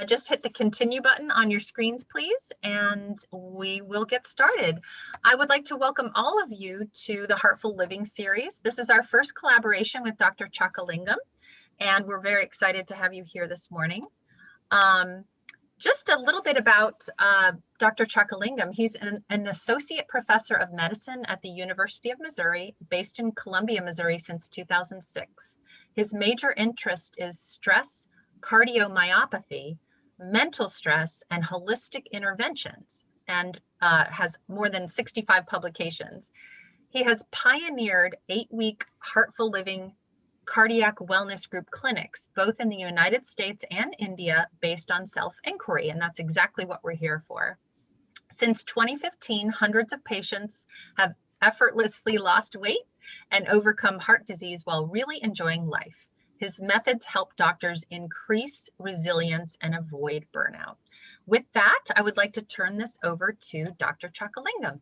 Just hit the continue button on your screens, please, and we will get started. I would like to welcome all of you to the Heartful Living series. This is our first collaboration with Dr. Chakalingam, and we're very excited to have you here this morning. Just a little bit about Dr. Chakalingam. He's an associate professor of medicine at the University of Missouri, based in Columbia, Missouri since 2006. His major interest is stress, cardiomyopathy, mental stress, and holistic interventions, and has more than 65 publications. He has pioneered 8-week Heartful Living cardiac wellness group clinics, both in the United States and India, based on self-inquiry, and that's exactly what we're here for. Since 2015, hundreds of patients have effortlessly lost weight and overcome heart disease while really enjoying life. His methods help doctors increase resilience and avoid burnout. With that, I would like to turn this over to Dr. Chakalingam.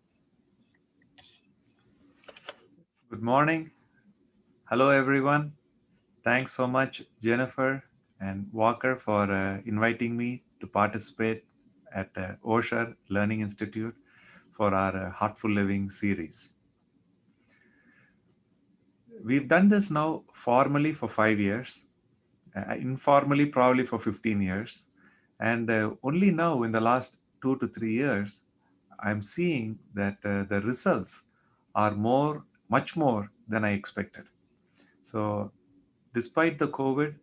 Good morning. Hello, everyone. Thanks so much, Jennifer and Walker, for inviting me to participate at Osher Learning Institute for our Heartful Living series. We've done this now formally for 5 years, informally probably for 15 years. And only now in the last 2 to 3 years, I'm seeing that the results are much more than I expected. So despite the COVID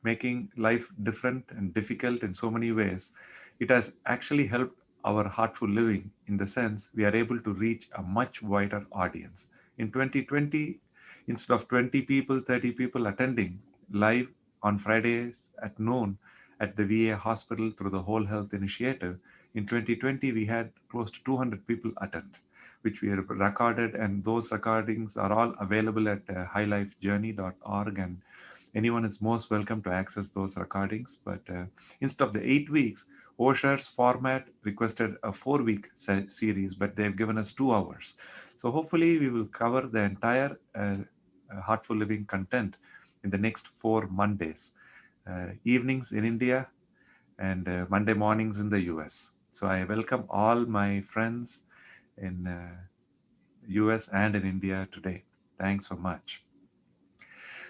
making life different and difficult in so many ways, it has actually helped our Heartful Living in the sense we are able to reach a much wider audience. In 2020, instead of 20 people, 30 people attending live on Fridays at noon at the VA hospital through the Whole Health Initiative, in 2020, we had close to 200 people attend, which we have recorded, and those recordings are all available at highlifejourney.org, and anyone is most welcome to access those recordings. But instead of the 8 weeks, Osher's format requested a 4-week series, but they've given us 2 hours. So hopefully we will cover the entire Heartful Living content in the next 4 Mondays, evenings in India and Monday mornings in the US. So I welcome all my friends in US and in India today. Thanks so much.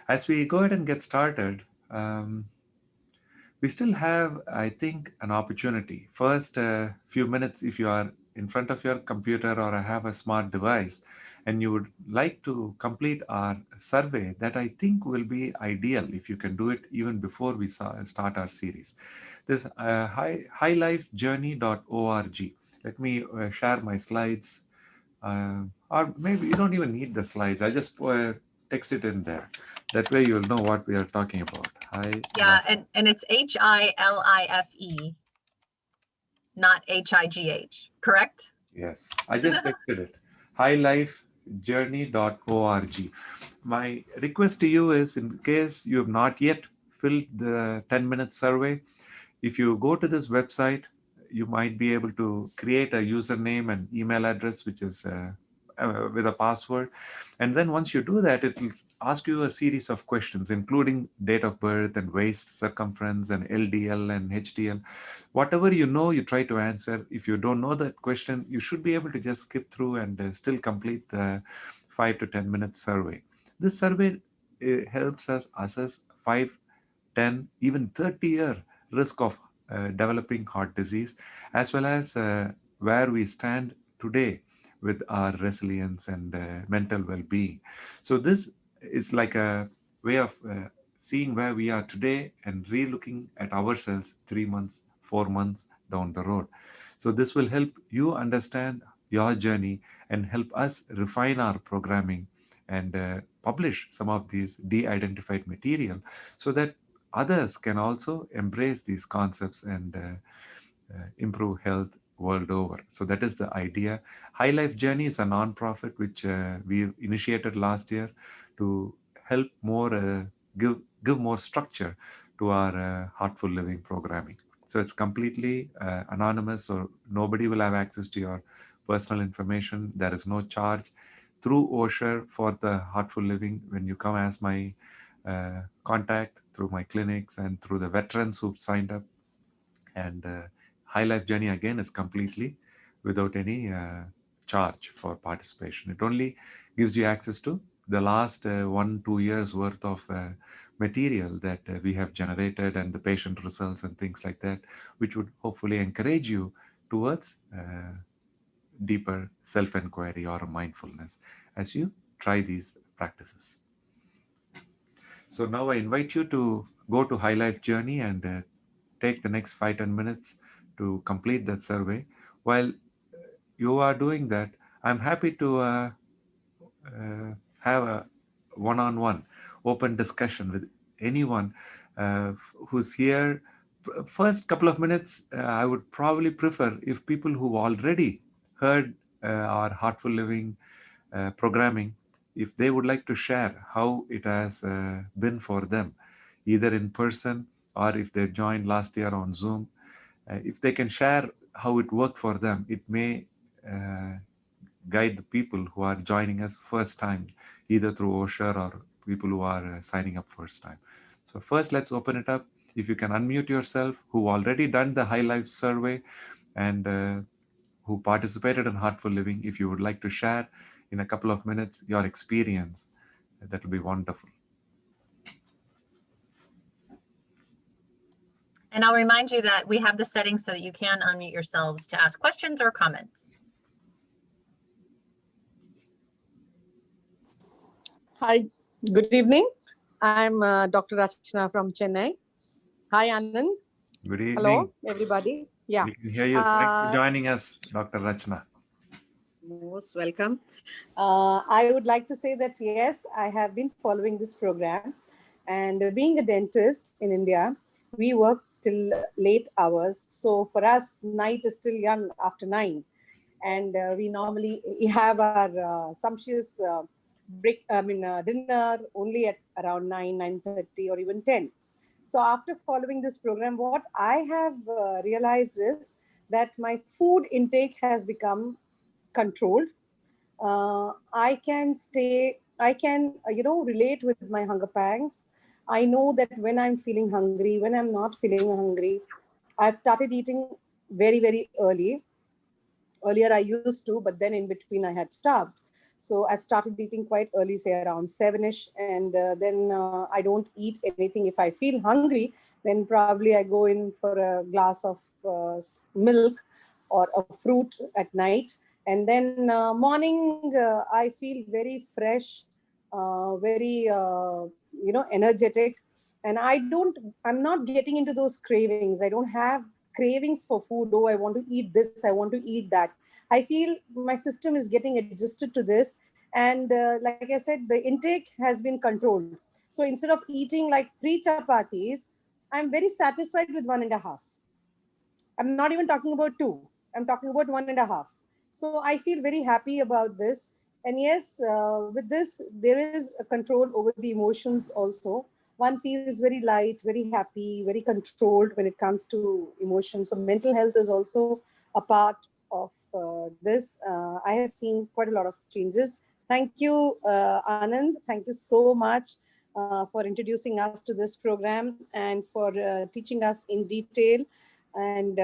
As we go ahead and get started, we still have, I think, an opportunity. First few minutes, if you are in front of your computer or have a smart device and you would like to complete our survey, that I think will be ideal if you can do it even before we start our series. This highlifejourney.org. Let me share my slides. Or maybe you don't even need the slides. I just text it in there. That way you'll know what we are talking about. And it's HILIFE, not HIGH, correct? Yes, I just texted it. highlifejourney.org. My request to you is, in case you have not yet filled the 10-minute survey, if you go to this website, you might be able to create a username and email address, which is with a password. And then once you do that, it will ask you a series of questions, including date of birth and waist circumference and LDL and HDL. Whatever you know, you try to answer. If you don't know that question, you should be able to just skip through and still complete the 5 to 10 minute survey. This survey helps us assess 5, 10, even 30-year risk of developing heart disease, as well as where we stand today with our resilience and mental well-being. So this is like a way of seeing where we are today and re-looking at ourselves 3 months, 4 months down the road. So this will help you understand your journey and help us refine our programming and publish some of these de-identified material so that others can also embrace these concepts and improve health world over. So that is the idea. High Life Journey is a non-profit which we initiated last year to help more give more structure to our Heartful Living programming. So it's completely anonymous, so nobody will have access to your personal information. There is no charge through Osher for the Heartful Living. When you come as my contact through my clinics and through the veterans who've signed up, And High Life Journey again is completely without any charge for participation. It only gives you access to the last 1-2 years worth of material that we have generated, and the patient results and things like that, which would hopefully encourage you towards deeper self-inquiry or mindfulness as you try these practices. So now I invite you to go to High Life Journey and take the next 5-10 minutes to complete that survey. While you are doing that, I'm happy to have a one-on-one open discussion with anyone who's here. First couple of minutes, I would probably prefer if people who already heard our Heartful Living programming, if they would like to share how it has been for them, either in person or if they joined last year on Zoom, if they can share how it worked for them, it may uh, guide the people who are joining us first time, either through Osher or people who are signing up first time. So first, let's open it up. If you can unmute yourself, who already done the High Life survey and who participated in Heartful Living, if you would like to share in a couple of minutes your experience, that will be wonderful. And I'll remind you that we have the settings so that you can unmute yourselves to ask questions or comments. Hi, good evening. I'm Dr. Rachna from Chennai. Hi, Anand. Good evening. Hello, everybody. Yeah. We can hear you. Thanks for joining us, Dr. Rachna. Most welcome. I would like to say that, yes, I have been following this program. And being a dentist in India, we work till late hours. So for us, night is still young after 9. And we normally have our sumptuous dinner only at around 9, 9:30 or even 10. So after following this program, what I have realized is that my food intake has become controlled. I can, relate with my hunger pangs. I know that when I'm feeling hungry, when I'm not feeling hungry, I've started eating very, very early. Earlier I used to, but then in between I had stopped. So I've started eating quite early, say around 7ish, and then I don't eat anything. If I feel hungry, then probably I go in for a glass of milk or a fruit at night. And then morning, I feel very fresh, very, energetic. And I'm not getting into those cravings. I don't have cravings for food. Oh, I want to eat this, I want to eat that. I feel my system is getting adjusted to this. And like I said, the intake has been controlled. So instead of eating like 3 chapatis, I'm very satisfied with 1.5. I'm not even talking about 2. I'm talking about 1.5. So I feel very happy about this. And yes, with this, there is a control over the emotions also. One feels very light, very happy, very controlled when it comes to emotions. So mental health is also a part of this. I have seen quite a lot of changes. Thank you, Anand. Thank you so much for introducing us to this program and for teaching us in detail and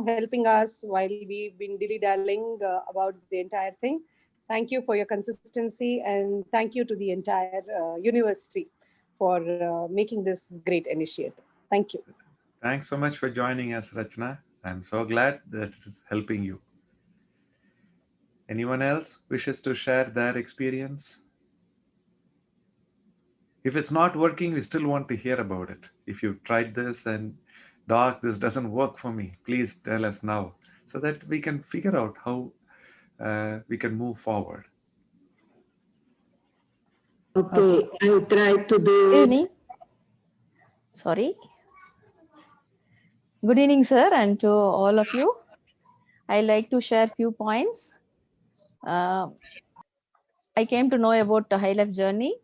helping us while we've been dilly-dallying about the entire thing. Thank you for your consistency, and thank you to the entire university for making this great initiative. Thank you. Thanks so much for joining us, Rachna. I'm so glad that it is helping you. Anyone else wishes to share their experience? If it's not working, we still want to hear about it. If you've tried this and, doc, this doesn't work for me, please tell us now so that we can figure out how we can move forward. Okay, I try to do Good it. evening. Sorry. Good evening, sir, and to all of you. I like to share few points. I came to know about the High Life Journey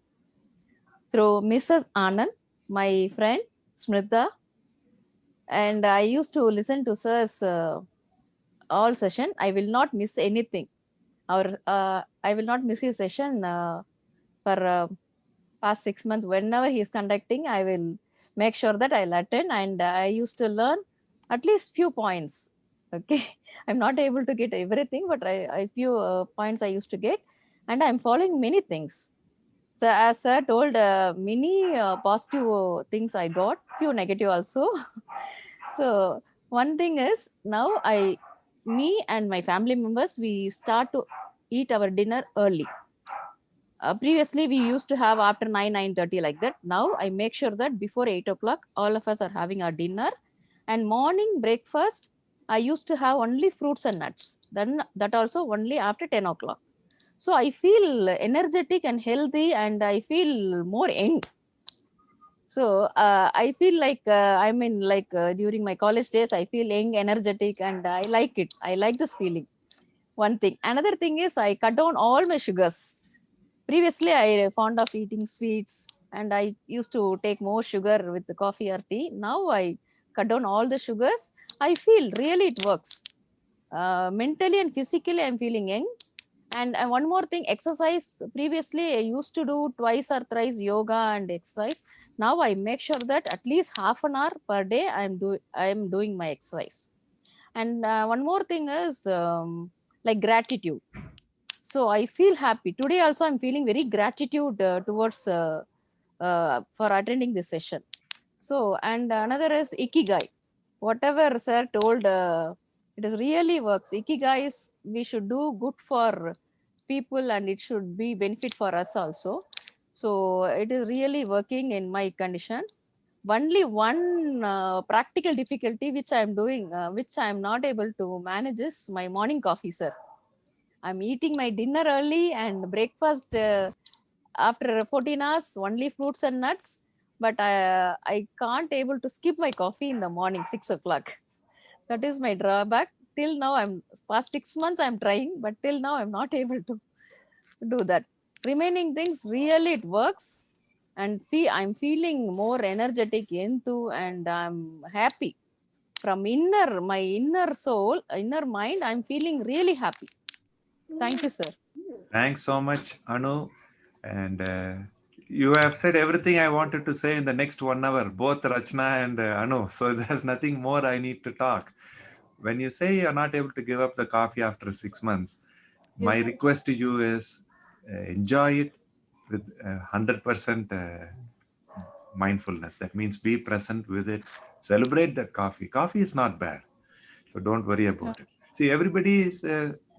through Mrs. Anand, my friend Smrita, and I used to listen to sir's all session. I will not miss anything. I will not miss his session for past 6 months. Whenever he is conducting, I will make sure that I'll attend, and I used to learn at least few points. Okay, I'm not able to get everything, but I few points I used to get, and I'm following many things. So as sir told, many positive things I got, few negative also. So one thing is now me and my family members, we start to eat our dinner early. Previously, we used to have after 9:30 like that. Now I make sure that before 8 o'clock, all of us are having our dinner. And morning breakfast, I used to have only fruits and nuts. Then that also only after 10 o'clock. So I feel energetic and healthy, and I feel more young. So I feel like during my college days, I feel young, energetic, and I like it. I like this feeling. One thing. Another thing is I cut down all my sugars. Previously, I fond of eating sweets, and I used to take more sugar with the coffee or tea. Now I cut down all the sugars. I feel really it works. Mentally and physically, I'm feeling young. And one more thing, exercise. Previously, I used to do twice or thrice yoga and exercise. Now I make sure that at least half an hour per day I'm doing my exercise. And one more thing is like gratitude. So I feel happy today. Also, I'm feeling very gratitude towards for attending this session. So, and another is Ikigai. Whatever sir told, it is really works. Ikigai is we should do good for people, and it should be benefit for us also. So it is really working in my condition. Only one practical difficulty which I am doing, which I am not able to manage, is my morning coffee, sir. I'm eating my dinner early and breakfast after 14 hours, only fruits and nuts. But I can't able to skip my coffee in the morning, 6 o'clock. That is my drawback. Till now, past 6 months I'm trying, but till now I'm not able to do that. Remaining things, really it works. And I'm feeling more energetic into, and I'm happy from my inner soul, inner mind. I'm feeling really happy. Thank you, sir. Thanks so much, Anu. And you have said everything I wanted to say in the next 1 hour, both Rachna and Anu. So there's nothing more I need to talk. When you say you're not able to give up the coffee after 6 months, my request to you is enjoy it with 100% mindfulness. That means be present with it. Celebrate that coffee. Coffee is not bad. So don't worry about it. See, everybody is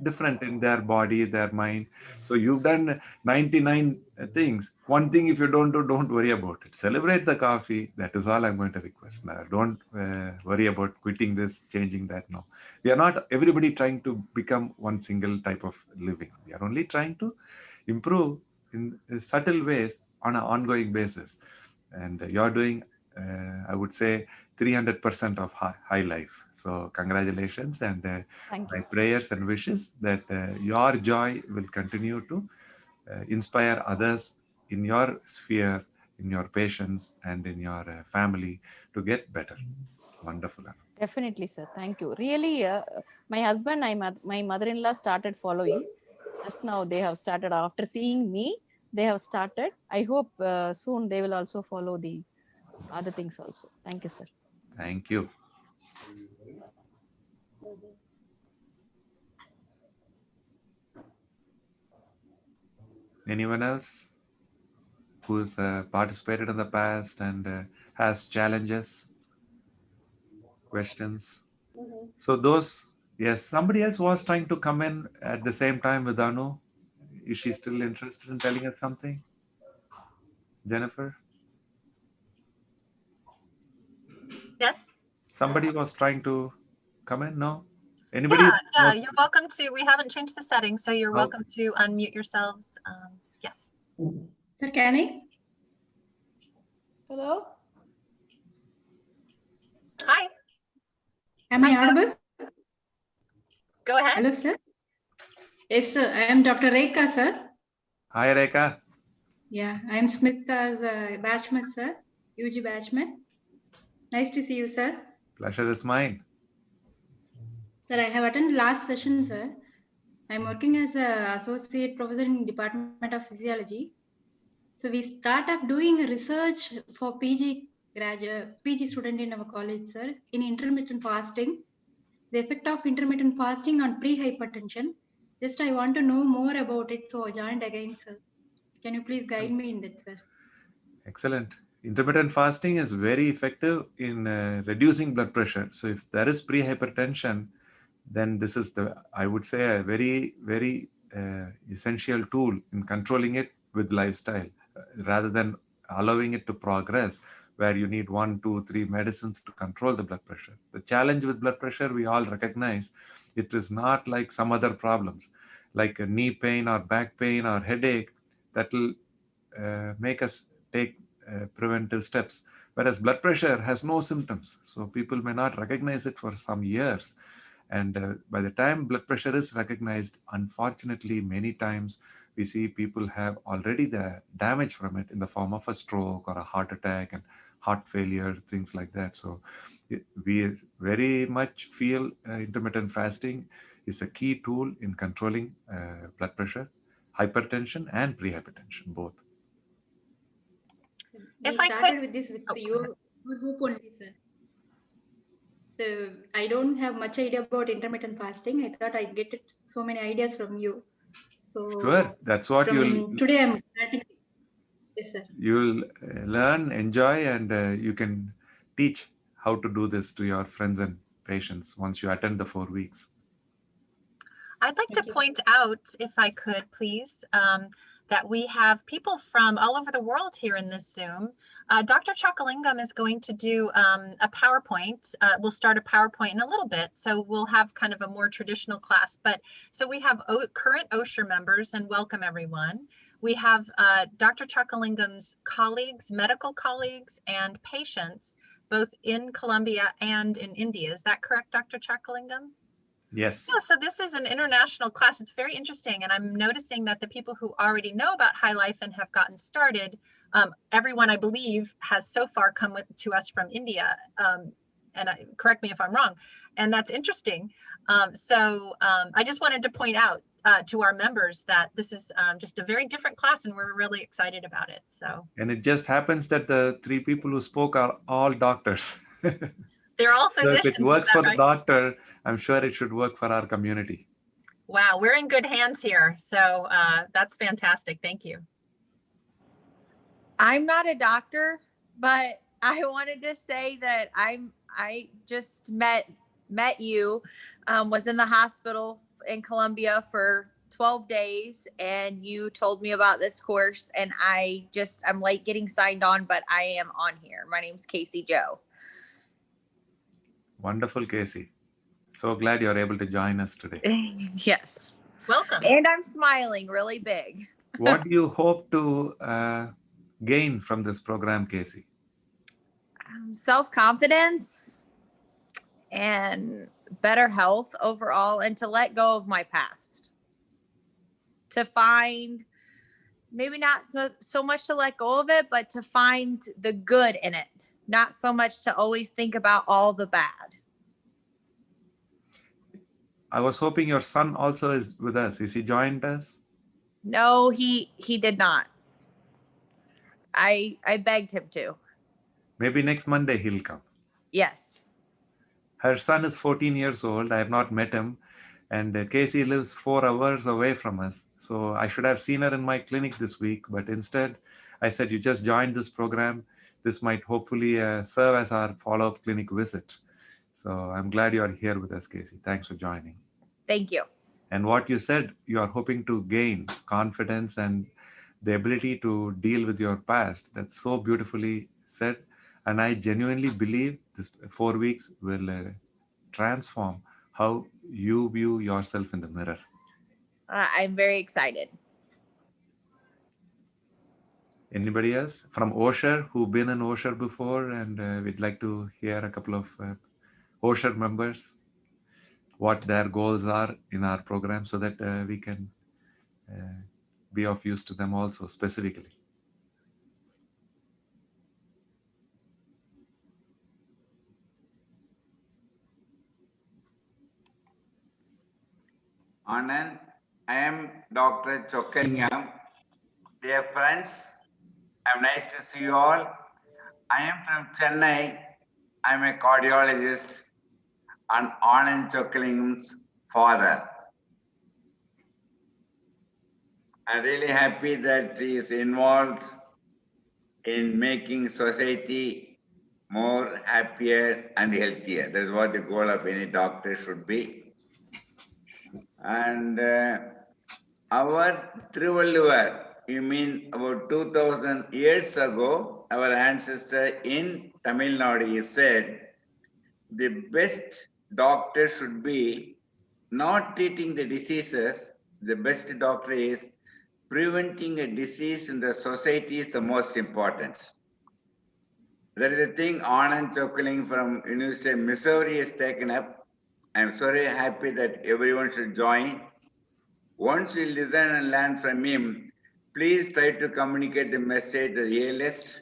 different in their body, their mind. So you've done 99 things. One thing, if you don't do, don't worry about it. Celebrate the coffee. That is all I'm going to request now. Don't worry about quitting this, changing that. No, we are not everybody trying to become one single type of living. We are only trying to improve in subtle ways on an ongoing basis. And you're doing, I would say, 300% of high life. So congratulations, and my prayers and wishes that your joy will continue to inspire others in your sphere, in your patients, and in your family to get better. Wonderful. Definitely, sir. Thank you. Really, my husband and my mother-in-law started following. Just now they have started. After seeing me, they have started. I hope soon they will also follow the other things also. Thank you, sir. Thank you. Anyone else who's participated in the past and has challenges, questions? So those, yes, somebody else was trying to come in at the same time with Anu. Is she still interested in telling us something? Jennifer? Yes. Somebody was trying to come in? No? Anybody? Yeah, you're welcome to. We haven't changed the settings, so you're welcome to unmute yourselves. Yes. Sir, can I? Hello? Hi. Am I audible? Go ahead. Hello, sir. Yes, sir. I am Dr. Rekha, sir. Hi, Rekha. Yeah, I am Smita's batchmate, sir. UG batchmate. Nice to see you, sir. Pleasure is mine. Sir, I have attended last session, sir. I am working as an associate professor in Department of Physiology. So we start off doing research for PG graduate PG student in our college, sir, in intermittent fasting. The effect of intermittent fasting on pre-hypertension. Just I want to know more about it, so I joined again, sir. Can you please guide me in that, sir? Excellent. Intermittent fasting is very effective in reducing blood pressure. So if there is pre-hypertension, then this is I would say, a very, very essential tool in controlling it with lifestyle, rather than allowing it to progress, where you need 1, 2, 3 medicines to control the blood pressure. The challenge with blood pressure, we all recognize, it is not like some other problems, like a knee pain or back pain or headache, that will make us take preventive steps. Whereas blood pressure has no symptoms, so people may not recognize it for some years. And by the time blood pressure is recognized, unfortunately, many times we see people have already the damage from it in the form of a stroke or a heart attack and heart failure, things like that. So we very much feel intermittent fasting is a key tool in controlling blood pressure, hypertension, and pre-hypertension, both. We started with this with your group only, sir. So I don't have much idea about intermittent fasting. I thought I get it, so many ideas from you. So sure, that's what today I'm starting. Yes, sir. You'll learn, enjoy, and you can teach how to do this to your friends and patients once you attend the 4 weeks. I'd like to point out, if I could, please, that we have people from all over the world here in this Zoom. Dr. Chakalingam is going to do a PowerPoint. We'll start a PowerPoint in a little bit, so we'll have kind of a more traditional class. But so we have current OSHR members, and welcome everyone. We have Dr. Chakalingam's colleagues, medical colleagues, and patients, both in Colombia and in India. Is that correct, Dr. Chakalingam? Yes. Yeah, so this is an international class. It's very interesting. And I'm noticing that the people who already know about High Life and have gotten started, everyone I believe has so far come to us from India. And correct me if I'm wrong. And that's interesting. I just wanted to point out to our members that this is just a very different class, and we're really excited about it. So. And it just happens that the 3 people who spoke are all doctors. They're all physicians. So if it works for the doctor, I'm sure it should work for our community. Wow, we're in good hands here. So that's fantastic. Thank you. I'm not a doctor, but I wanted to say that I just met you, was in the hospital in Colombia for 12 days, and you told me about this course, and I'm late getting signed on, but I am on here. My name's Casey Joe. Wonderful, Casey. So glad you're able to join us today. Yes. Welcome. And I'm smiling really big. What do you hope to gain from this program, Casey? Self-confidence and better health overall, and to let go of my past. To find, maybe not so much to let go of it, but to find the good in it. Not so much to always think about all the bad. I was hoping your son also is with us. Is he joined us? No, he did not. I begged him to. Maybe next Monday he'll come. Yes. Her son is 14 years old. I have not met him. And Casey lives 4 hours away from us. So I should have seen her in my clinic this week. But instead, I said, you just joined this program. This might hopefully serve as our follow-up clinic visit. So I'm glad you are here with us, Casey. Thanks for joining. Thank you. And what you said, you are hoping to gain confidence and the ability to deal with your past. That's so beautifully said. And I genuinely believe this 4 weeks will transform how you view yourself in the mirror. I'm very excited. Anybody else from OSHR who've been in OSHR before, and we'd like to hear a couple of OSHR members, what their goals are in our program, so that we can be of use to them also specifically. Anand, I am Dr. Chakalingam. Dear friends, I'm nice to see you all. I am from Chennai. I'm a cardiologist and Anand Chakalingam's father. I'm really happy that he is involved in making society more happier and healthier. That is what the goal of any doctor should be. And our Thiruvalluvar, you mean about 2000 years ago, our ancestor in Tamil Nadu, he said, the best doctor should be not treating the diseases. The best doctor is preventing a disease in the society is the most important. That is the thing Anand Chokaling from University of Missouri has taken up. I'm very happy that everyone should join. Once you listen and learn from him, please try to communicate the message the earliest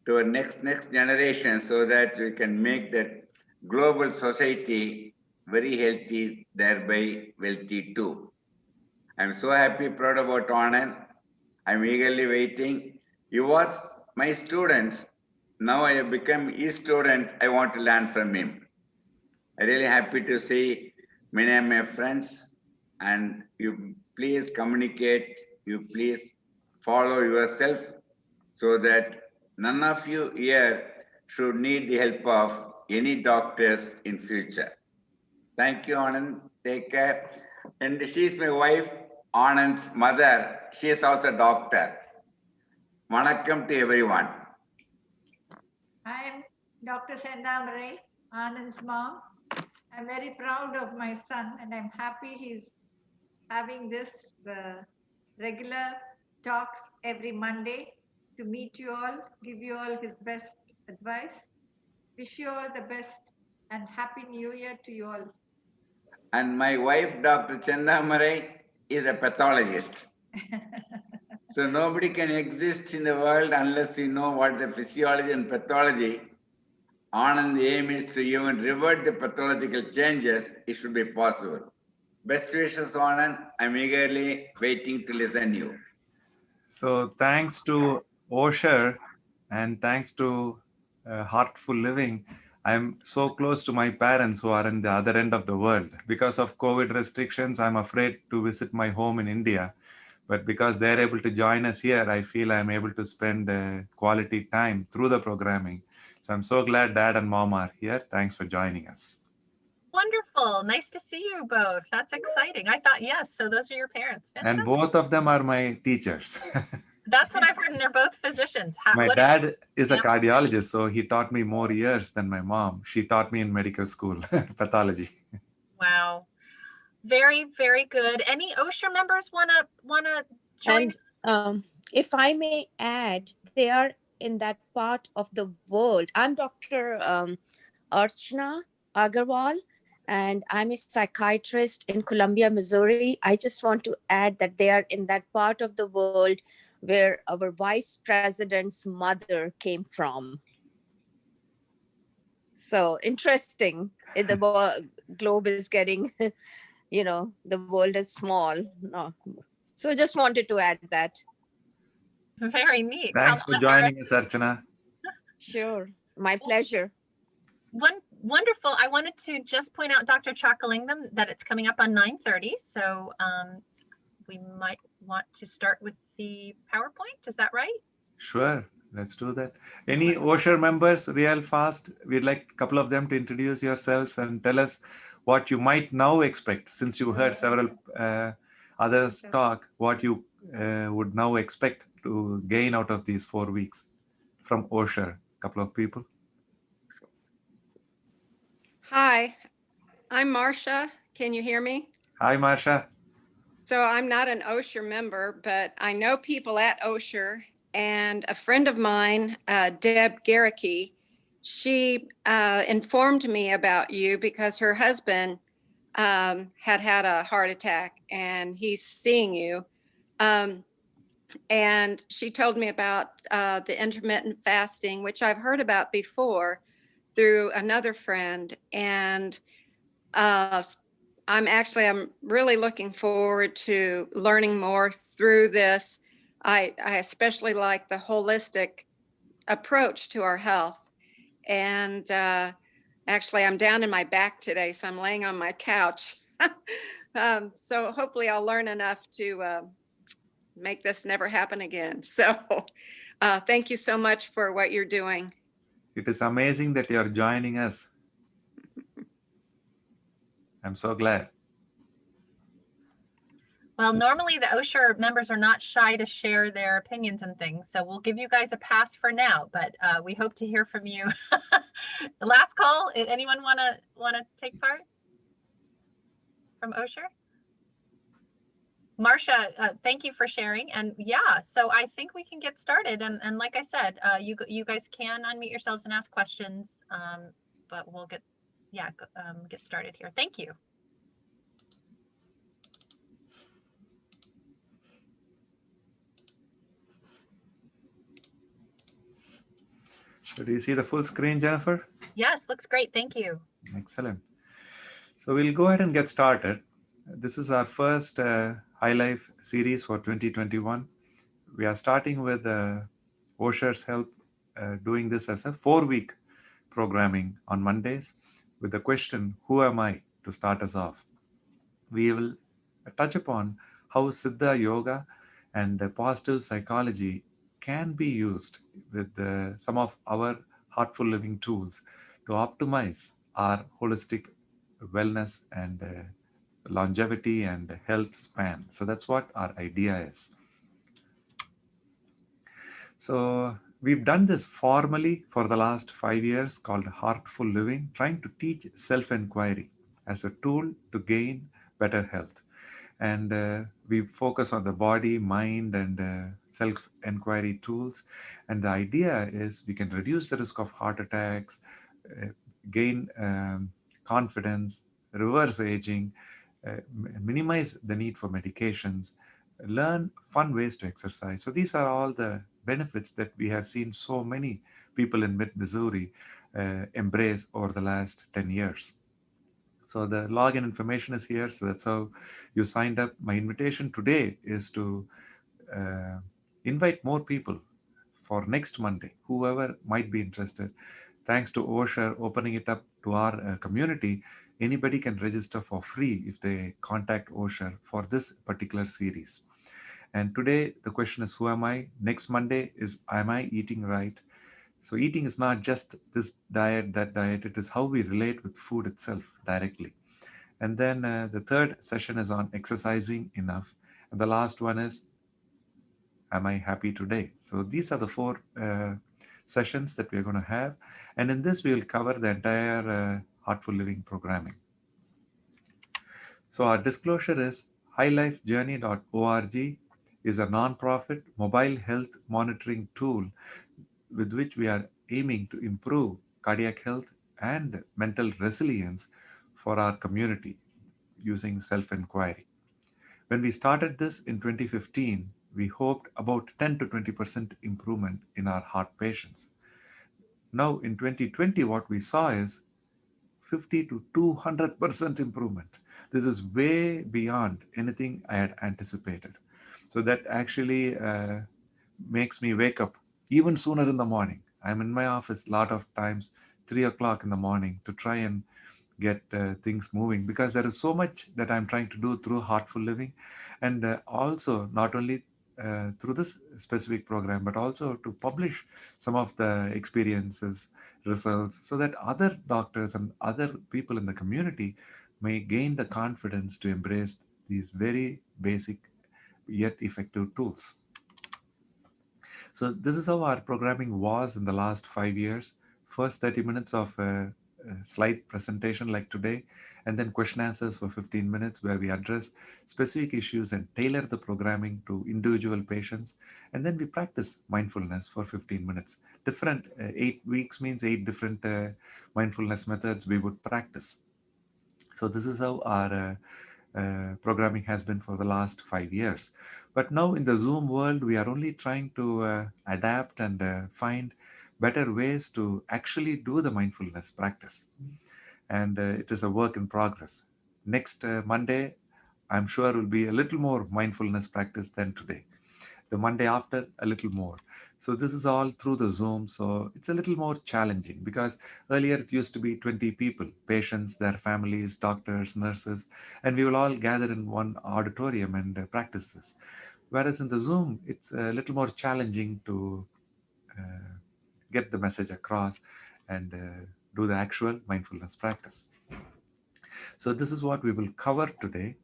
to our next generation so that we can make that global society very healthy, thereby wealthy too. I'm so happy, proud about Anand. I'm eagerly waiting. He was my student. Now I have become his student. I want to learn from him. I'm really happy to see many of my friends, and you please communicate, you please follow yourself so that none of you here should need the help of any doctors in future. Thank you, Anand. Take care. And she is my wife, Anand's mother. She is also a doctor. Vanakkam to everyone. I am Dr. Sendamarai, Anand's mom. I'm very proud of my son and I'm happy he's having this regular talks every Monday to meet you all, give you all his best advice. Wish you all the best and Happy New Year to you all. And my wife, Dr. Chandamarai, is a pathologist. So nobody can exist in the world unless you know what the physiology and pathology. Anand, the aim is to even revert the pathological changes. It should be possible. Best wishes, Anand. I'm eagerly waiting to listen to you. So thanks to Osher and thanks to Heartful Living, I'm so close to my parents who are in the other end of the world. Because of COVID restrictions, I'm afraid to visit my home in India. But because they're able to join us here, I feel I'm able to spend quality time through the programming. So I'm so glad Dad and Mom are here. Thanks for joining us. Wonderful. Nice to see you both. That's exciting. I thought, yes, so those are your parents. Fantastic. And both of them are my teachers. That's what I've heard, and they're both physicians. My dad is a cardiologist, so he taught me more years than my mom. She taught me in medical school, pathology. Wow. Very, very good. Any Osher members wanna join? And if I may add, they are in that part of the world. I'm Dr. Archana Agarwal, and I'm a psychiatrist in Columbia, Missouri. I just want to add that they are in that part of the world where our vice president's mother came from. So interesting. The globe is getting, the world is small. No. So just wanted to add that. Very neat. Thanks for joining us, Archana. Sure. My pleasure. Wonderful. I wanted to just point out, Dr. Chakalingam, that it's coming up on 9:30. So we might want to start with the PowerPoint. Is that right? Sure. Let's do that. Any Osher members, real fast? We'd like a couple of them to introduce yourselves and tell us what you might now expect, since you heard several others talk, what you would now expect to gain out of these 4 weeks from Osher. A couple of people. Hi, I'm Marcia. Can you hear me? Hi, Marcia. So I'm not an Osher member, but I know people at Osher, and a friend of mine, Deb Garricky, she informed me about you because her husband had a heart attack and he's seeing you. And she told me about the intermittent fasting, which I've heard about before through another friend. And I'm really looking forward to learning more through this. I especially like the holistic approach to our health. And actually, I'm down in my back today, so I'm laying on my couch. So hopefully I'll learn enough to make this never happen again. So thank you so much for what you're doing. It is amazing that you are joining us. I'm so glad. Well, normally the OSHR members are not shy to share their opinions and things, so we'll give you guys a pass for now, but we hope to hear from you. The last call, anyone wanna take part from OSHR? Marcia, thank you for sharing. And yeah, so I think we can get started. And like I said, you guys can unmute yourselves and ask questions, but we'll get started here. Thank you. So do you see the full screen, Jennifer? Yes, looks great. Thank you. Excellent. So we'll go ahead and get started. This is our first High Life series for 2021. We are starting with OSHR's help doing this as a 4-week programming on Mondays with the question, who am I, to start us off. We will touch upon how Siddha Yoga and positive psychology can be used with some of our Heartful Living tools to optimize our holistic wellness and longevity and health span. So that's what our idea is. So we've done this formally for the last 5 years called Heartful Living, trying to teach self-inquiry as a tool to gain better health. And we focus on the body, mind, and self-inquiry tools. And the idea is we can reduce the risk of heart attacks, gain confidence, reverse aging, minimize the need for medications, learn fun ways to exercise. So these are all the benefits that we have seen so many people in mid-Missouri embrace over the last 10 years. So the login information is here. So that's how you signed up. My invitation today is to invite more people for next Monday, whoever might be interested. Thanks to OSHR opening it up to our community, anybody can register for free if they contact OSHR for this particular series. And today the question is, who am I? Next Monday is, am I eating right? So eating is not just this diet, that diet, it is how we relate with food itself directly. And then the third session is on exercising enough. And the last one is, am I happy today? So these are the 4 sessions that we're going to have. And in this, we will cover the entire Heartful Living programming. So our disclosure is highlifejourney.org is a non-profit mobile health monitoring tool with which we are aiming to improve cardiac health and mental resilience for our community using self-inquiry. When we started this in 2015, we hoped about 10 to 20% improvement in our heart patients. Now in 2020, what we saw is 50 to 200% improvement. This is way beyond anything I had anticipated. So that actually makes me wake up even sooner in the morning. I'm in my office a lot of times, 3 o'clock in the morning, to try and get things moving, because there is so much that I'm trying to do through Heartful Living, and also not only through this specific program, but also to publish some of the experiences, results, so that other doctors and other people in the community may gain the confidence to embrace these very basic yet effective tools. So this is how our programming was in the last 5 years. First 30 minutes of a slide presentation like today, and then question answers for 15 minutes where we address specific issues and tailor the programming to individual patients. And then we practice mindfulness for 15 minutes. Different 8 weeks means 8 different mindfulness methods we would practice. So this is how our programming has been for the last 5 years. But now in the Zoom world, we are only trying to adapt and find better ways to actually do the mindfulness practice. And it is a work in progress. Next Monday, I'm sure will be a little more mindfulness practice than today. The Monday after, a little more. So this is all through the Zoom. So it's a little more challenging because earlier it used to be 20 people, patients, their families, doctors, nurses, and we will all gather in one auditorium and practice this. Whereas in the Zoom, it's a little more challenging to get the message across and do the actual mindfulness practice. So this is what we will cover today,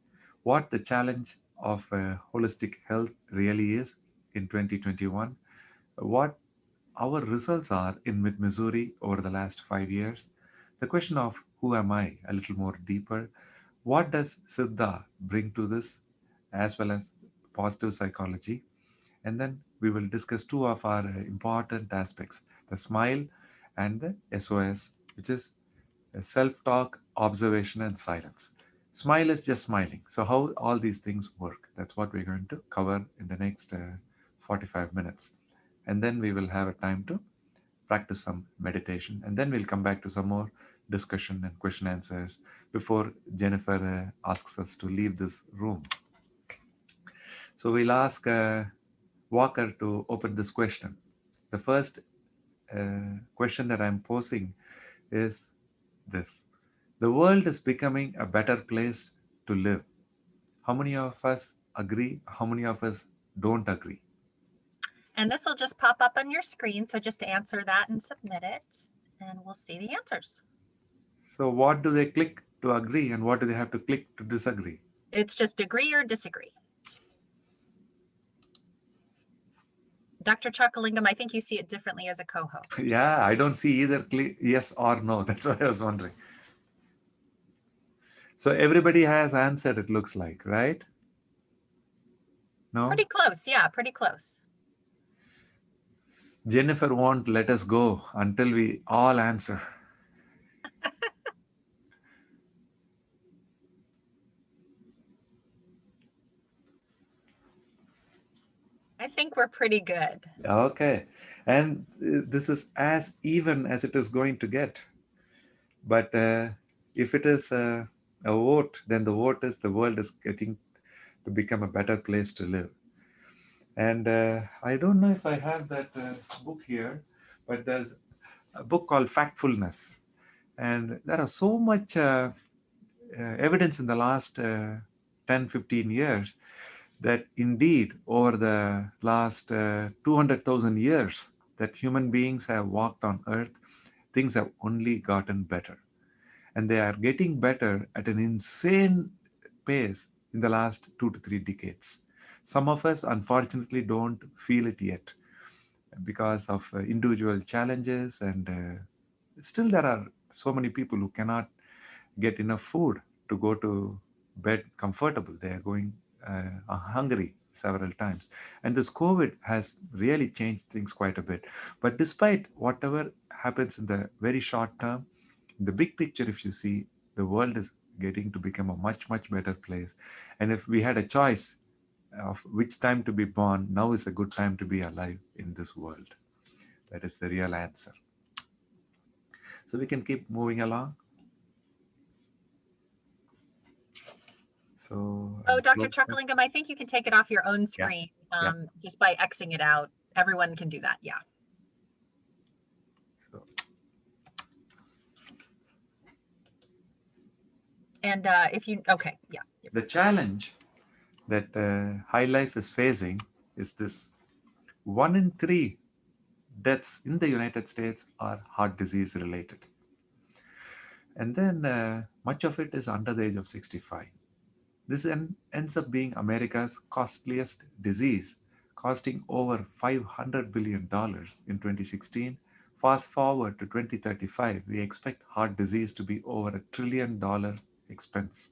what the challenge of holistic health really is in 2021, what our results are in Mid-Missouri over the last 5 years, the question of who am I a little more deeper, what does Siddha bring to this, as well as positive psychology, and then we will discuss two of our important aspects, the smile and the SOS, which is self-talk, observation, and silence. Smile is just smiling. So how all these things work, that's what we're going to cover in the next 45 minutes. And then we will have a time to practice some meditation. And then we'll come back to some more discussion and question answers before Jennifer asks us to leave this room. So we'll ask Walker to open this question. The first question that I'm posing is this. The world is becoming a better place to live. How many of us agree? How many of us don't agree? And this will just pop up on your screen. So just answer that and submit it, and we'll see the answers. So what do they click to agree and what do they have to click to disagree? It's just agree or disagree. Dr. Chakalingam, I think you see it differently as a co-host. Yeah, I don't see either yes or no. That's what I was wondering. So everybody has answered, it looks like, right? No? Pretty close. Yeah, pretty close. Jennifer won't let us go until we all answer. I think we're pretty good. Okay. And this is as even as it is going to get. But if it is a vote, then the vote is the world is getting to become a better place to live. And I don't know if I have that book here, but there's a book called Factfulness. And there are so much evidence in the last 10, 15 years that indeed over the last 200,000 years that human beings have walked on earth, things have only gotten better. And they are getting better at an insane pace in the last 2 to 3 decades. Some of us, unfortunately, don't feel it yet because of individual challenges. And still, there are so many people who cannot get enough food to go to bed comfortable. They are going hungry several times. And this COVID has really changed things quite a bit. But despite whatever happens in the very short term, the big picture, if you see, the world is getting to become a much, much better place. And if we had a choice of which time to be born, now is a good time to be alive in this world. That is the real answer. So we can keep moving along. So, Dr. Chakalingam, I think you can take it off your own screen just by Xing it out. Everyone can do that. Yeah. So. And if you, okay, yeah. The challenge that High Life is facing is this: 1 in 3 deaths in the United States are heart disease related. And then much of it is under the age of 65. This ends up being America's costliest disease, costing over $500 billion in 2016. Fast forward to 2035, we expect heart disease to be over $1 trillion expense.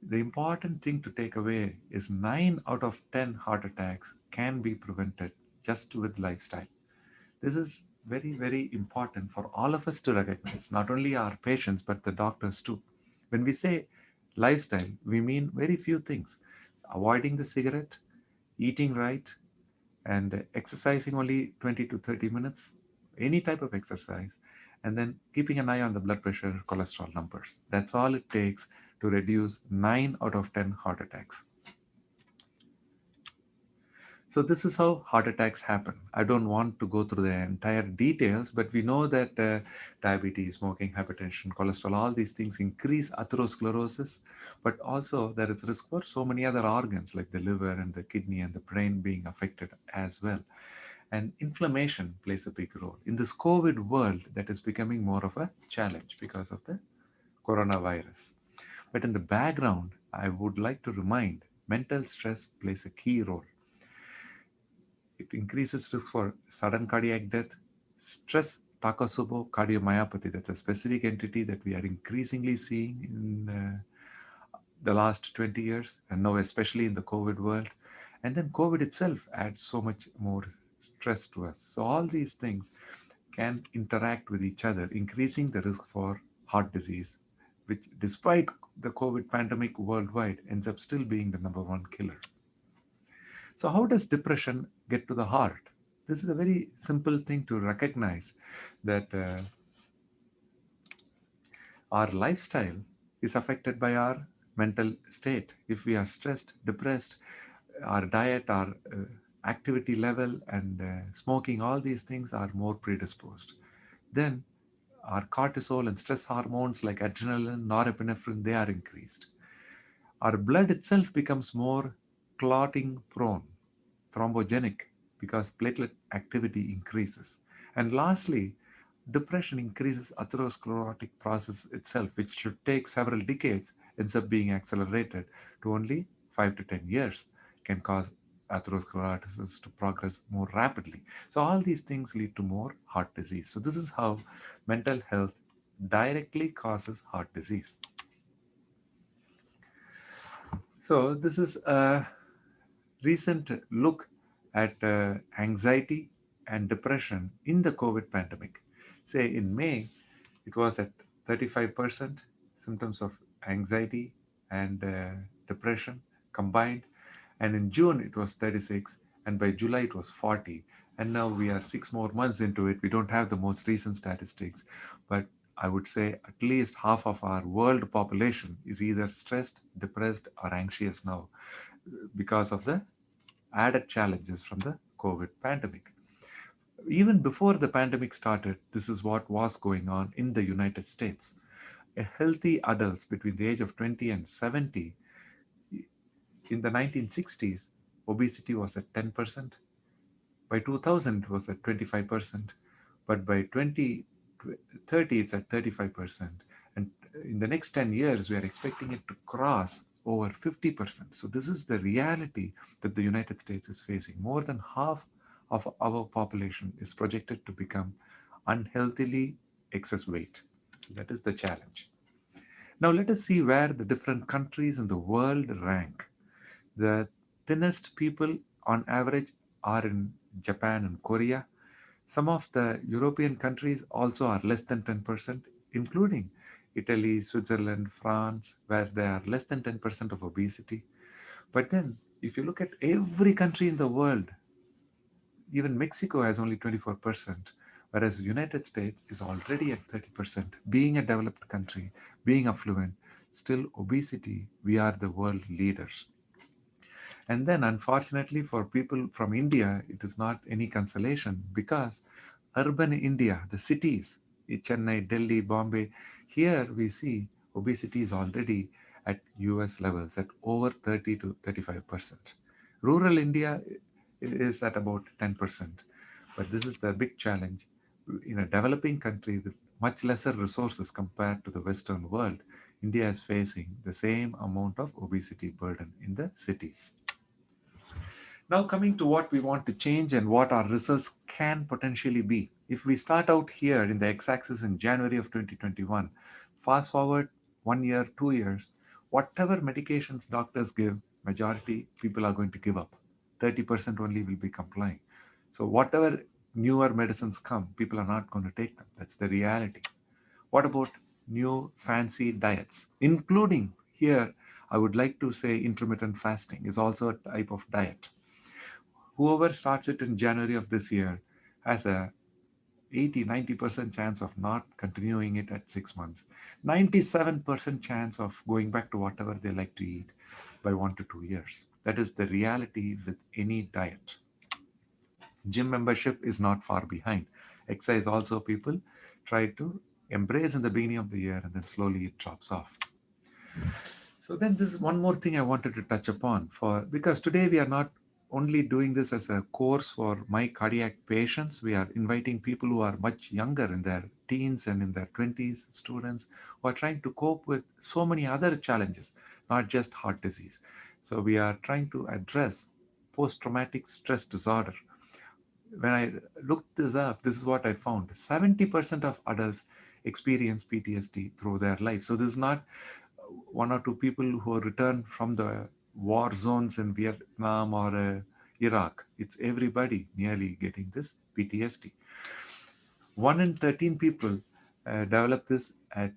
The important thing to take away is 9 out of 10 heart attacks can be prevented just with lifestyle. This is very, very important for all of us to recognize, not only our patients, but the doctors too. When we say lifestyle, we mean very few things. Avoiding the cigarette, eating right, and exercising only 20 to 30 minutes, any type of exercise, and then keeping an eye on the blood pressure, cholesterol numbers. That's all it takes to reduce 9 out of 10 heart attacks. So this is how heart attacks happen. I don't want to go through the entire details, but we know that diabetes, smoking, hypertension, cholesterol, all these things increase atherosclerosis, but also there is risk for so many other organs like the liver and the kidney and the brain being affected as well. And inflammation plays a big role. In this COVID world, that is becoming more of a challenge because of the coronavirus. But in the background, I would like to remind mental stress plays a key role. It increases risk for sudden cardiac death, stress Takotsubo cardiomyopathy. That's a specific entity that we are increasingly seeing in the last 20 years, and now especially in the COVID world. And then COVID itself adds so much more stress to us. So all these things can interact with each other, increasing the risk for heart disease, which despite the COVID pandemic worldwide ends up still being the number one killer. So how does depression get to the heart? This is a very simple thing to recognize, that our lifestyle is affected by our mental state. If we are stressed, depressed, our diet, our activity level, and smoking, all these things are more predisposed. Then our cortisol and stress hormones like adrenaline, norepinephrine, they are increased. Our blood itself becomes more clotting prone, thrombogenic, because platelet activity increases. And lastly, depression increases atherosclerotic process itself, which should take several decades, ends up being accelerated to only 5 to 10 years, can cause atherosclerosis to progress more rapidly. So all these things lead to more heart disease. So this is how mental health directly causes heart disease. So this is a recent look at anxiety and depression in the COVID pandemic. Say in May, it was at 35% symptoms of anxiety and depression combined. And in June, it was 36. And by July, it was 40. And now we are 6 more months into it. We don't have the most recent statistics, but I would say at least half of our world population is either stressed, depressed, or anxious now because of the added challenges from the COVID pandemic. Even before the pandemic started, this is what was going on in the United States. A healthy adults between the age of 20 and 70, in the 1960s, obesity was at 10%. By 2000, it was at 25%. But by 2030, it's at 35%. And in the next 10 years, we are expecting it to cross over 50%. So this is the reality that the United States is facing. More than half of our population is projected to become unhealthily excess weight. That is the challenge. Now let us see where the different countries in the world rank. The thinnest people on average are in Japan and Korea. Some of the European countries also are less than 10%, including Italy, Switzerland, France, where they are less than 10% of obesity. But then, if you look at every country in the world, even Mexico has only 24%, whereas the United States is already at 30%. Being a developed country, being affluent, still obesity, we are the world leaders. And then, unfortunately, for people from India, it is not any consolation, because urban India, the cities, Chennai, Delhi, Bombay, here we see obesity is already at US levels at over 30 to 35%. Rural India is at about 10%. But this is the big challenge. In a developing country with much lesser resources compared to the Western world, India is facing the same amount of obesity burden in the cities. Now coming to what we want to change and what our results can potentially be. If we start out here in the x-axis in January of 2021, fast forward 1 year, 2 years, whatever medications doctors give, majority people are going to give up. 30% only will be complying. So whatever newer medicines come, people are not going to take them. That's the reality. What about new fancy diets? Including here, I would like to say intermittent fasting is also a type of diet. Whoever starts it in January of this year has a 80-90% chance of not continuing it at 6 months. 97% chance of going back to whatever they like to eat by 1 to 2 years. That is the reality with any diet. Gym membership is not far behind. Exercise also people try to embrace in the beginning of the year, and then slowly it drops off. So then this is one more thing I wanted to touch upon, for because today we are not only doing this as a course for my cardiac patients. We are inviting people who are much younger, in their teens and in their 20s, students who are trying to cope with so many other challenges, not just heart disease. So we are trying to address post-traumatic stress disorder. When I looked this up, this is what I found. 70% of adults experience PTSD through their life. So this is not one or two people who return from the war zones in Vietnam or Iraq. It's everybody nearly getting this PTSD. 1 in 13 people develop this at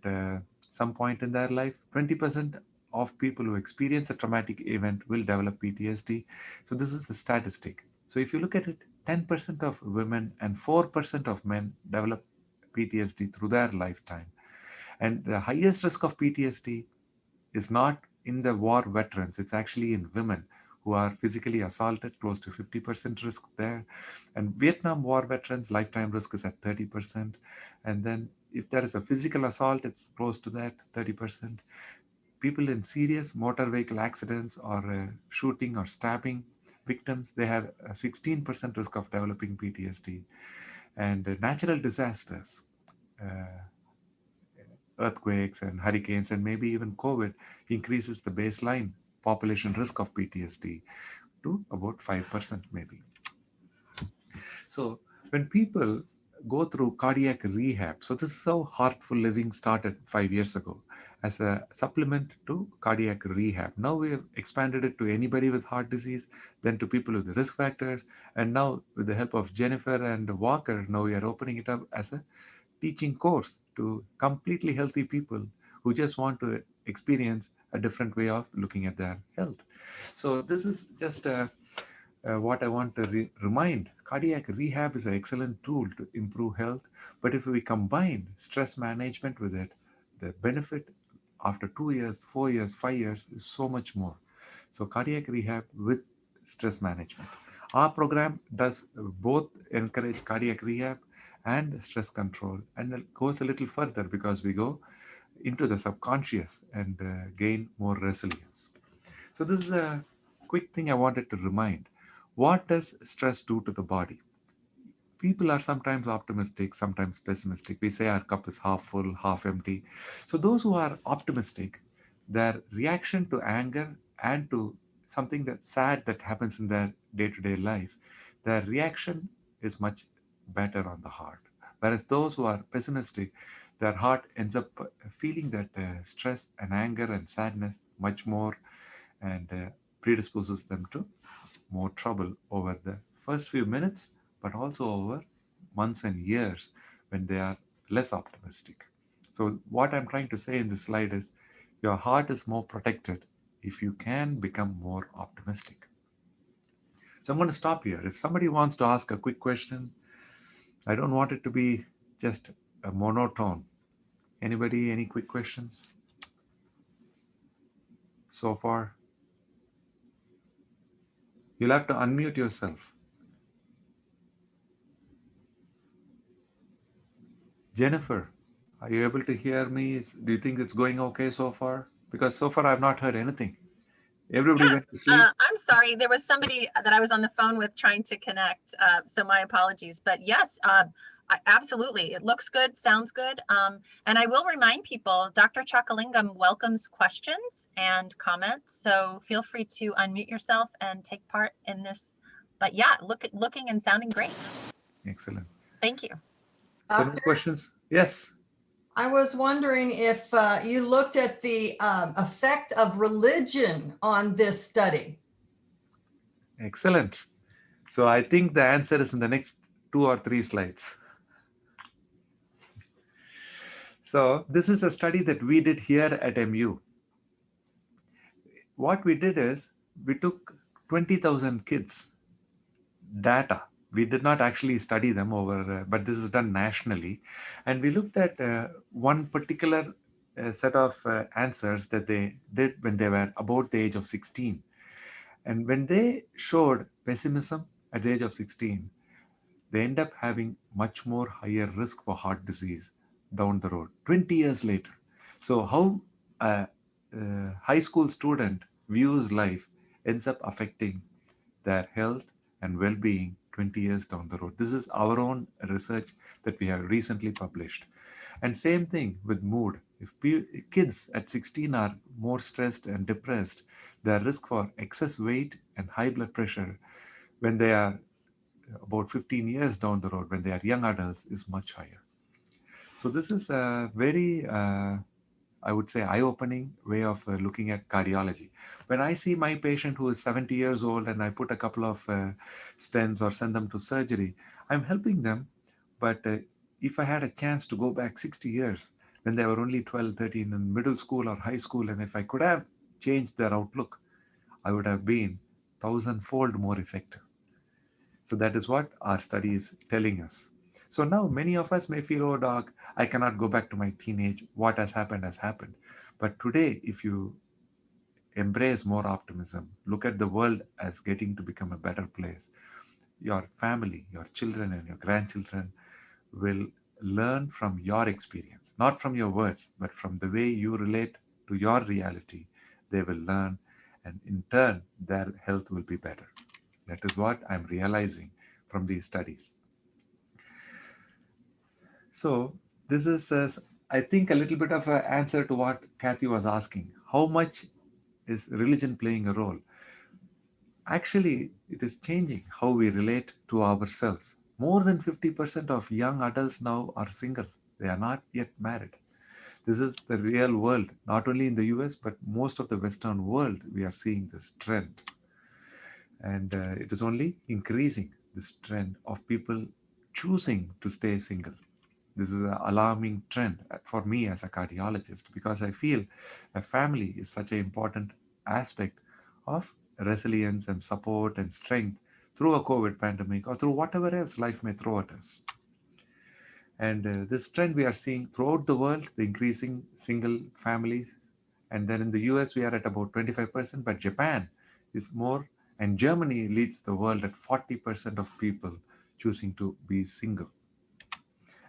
some point in their life. 20% of people who experience a traumatic event will develop PTSD. So this is the statistic. So if you look at it, 10% of women and 4% of men develop PTSD through their lifetime. And the highest risk of PTSD is not in the war veterans, it's actually in women who are physically assaulted, close to 50% risk there. And Vietnam War veterans, lifetime risk is at 30%. And then if there is a physical assault, it's close to that, 30%. People in serious motor vehicle accidents or shooting or stabbing victims, they have a 16% risk of developing PTSD. And natural disasters, earthquakes and hurricanes and maybe even COVID increases the baseline population risk of PTSD to about 5% maybe. So when people go through cardiac rehab, so this is how Heartful Living started 5 years ago as a supplement to cardiac rehab. Now we have expanded it to anybody with heart disease, then to people with risk factors, and now with the help of Jennifer and Walker, now we are opening it up as a teaching course to completely healthy people who just want to experience a different way of looking at their health. So this is just what I want to remind. Cardiac rehab is an excellent tool to improve health, but if we combine stress management with it, the benefit after 2 years, 4 years, 5 years is so much more. So cardiac rehab with stress management. Our program does both encourage cardiac rehab and stress control, and it goes a little further because we go into the subconscious and gain more resilience. So this is a quick thing I wanted to remind. What does stress do to the body? People are sometimes optimistic, sometimes pessimistic. We say our cup is half full, half empty. So those who are optimistic, their reaction to anger and to something that's sad that happens in their day-to-day life, their reaction is much better on the heart. Whereas those who are pessimistic, their heart ends up feeling that stress and anger and sadness much more, and predisposes them to more trouble over the first few minutes, but also over months and years when they are less optimistic. So what I'm trying to say in this slide is your heart is more protected if you can become more optimistic. So I'm going to stop here. If somebody wants to ask a quick question, I don't want it to be just a monotone. Anybody, any quick questions so far? You'll have to unmute yourself. Jennifer, are you able to hear me? Do you think it's going okay so far? Because so far I've not heard anything. Everybody Yes, went to sleep. I'm sorry. There was somebody that I was on the phone with trying to connect, so my apologies. But yes, absolutely. It looks good, sounds good. And I will remind people, Dr. Chakalingam welcomes questions and comments, so feel free to unmute yourself and take part in this. But yeah, looking and sounding great. Excellent. Thank you. So any questions? Yes. I was wondering if you looked at the effect of religion on this study. Excellent. So I think the answer is in the next 2 or 3 slides. So this is a study that we did here at MU. What we did is we took 20,000 kids data. We did not actually study them over, but this is done nationally. And we looked at one particular set of answers that they did when they were about the age of 16. And when they showed pessimism at the age of 16, they end up having much more higher risk for heart disease down the road 20 years later. So how a high school student views life ends up affecting their health and well-being 20 years down the road. This is our own research that we have recently published. And same thing with mood. If kids at 16 are more stressed and depressed, their risk for excess weight and high blood pressure when they are about 15 years down the road, when they are young adults, is much higher. So this is a very, I would say, eye-opening way of looking at cardiology. When I see my patient who is 70 years old and I put a couple of stents or send them to surgery, I'm helping them. But if I had a chance to go back 60 years, when they were only 12, 13 in middle school or high school, and if I could have changed their outlook, I would have been thousandfold more effective. So that is what our study is telling us. So now many of us may feel, oh, doc, I cannot go back to my teenage. What has happened has happened. But today, if you embrace more optimism, look at the world as getting to become a better place, your family, your children, and your grandchildren will learn from your experience, not from your words, but from the way you relate to your reality. They will learn, and in turn, their health will be better. That is what I'm realizing from these studies. So this is, I think, a little bit of an answer to what Kathy was asking. How much is religion playing a role? Actually, it is changing how we relate to ourselves. More than 50% of young adults now are single. They are not yet married. This is the real world, not only in the US, but most of the Western world, we are seeing this trend. And it is only increasing, this trend of people choosing to stay single. This is an alarming trend for me as a cardiologist, because I feel a family is such an important aspect of resilience and support and strength through a COVID pandemic or through whatever else life may throw at us. And this trend we are seeing throughout the world, the increasing single families. And then in the US, we are at about 25%, but Japan is more, and Germany leads the world at 40% of people choosing to be single.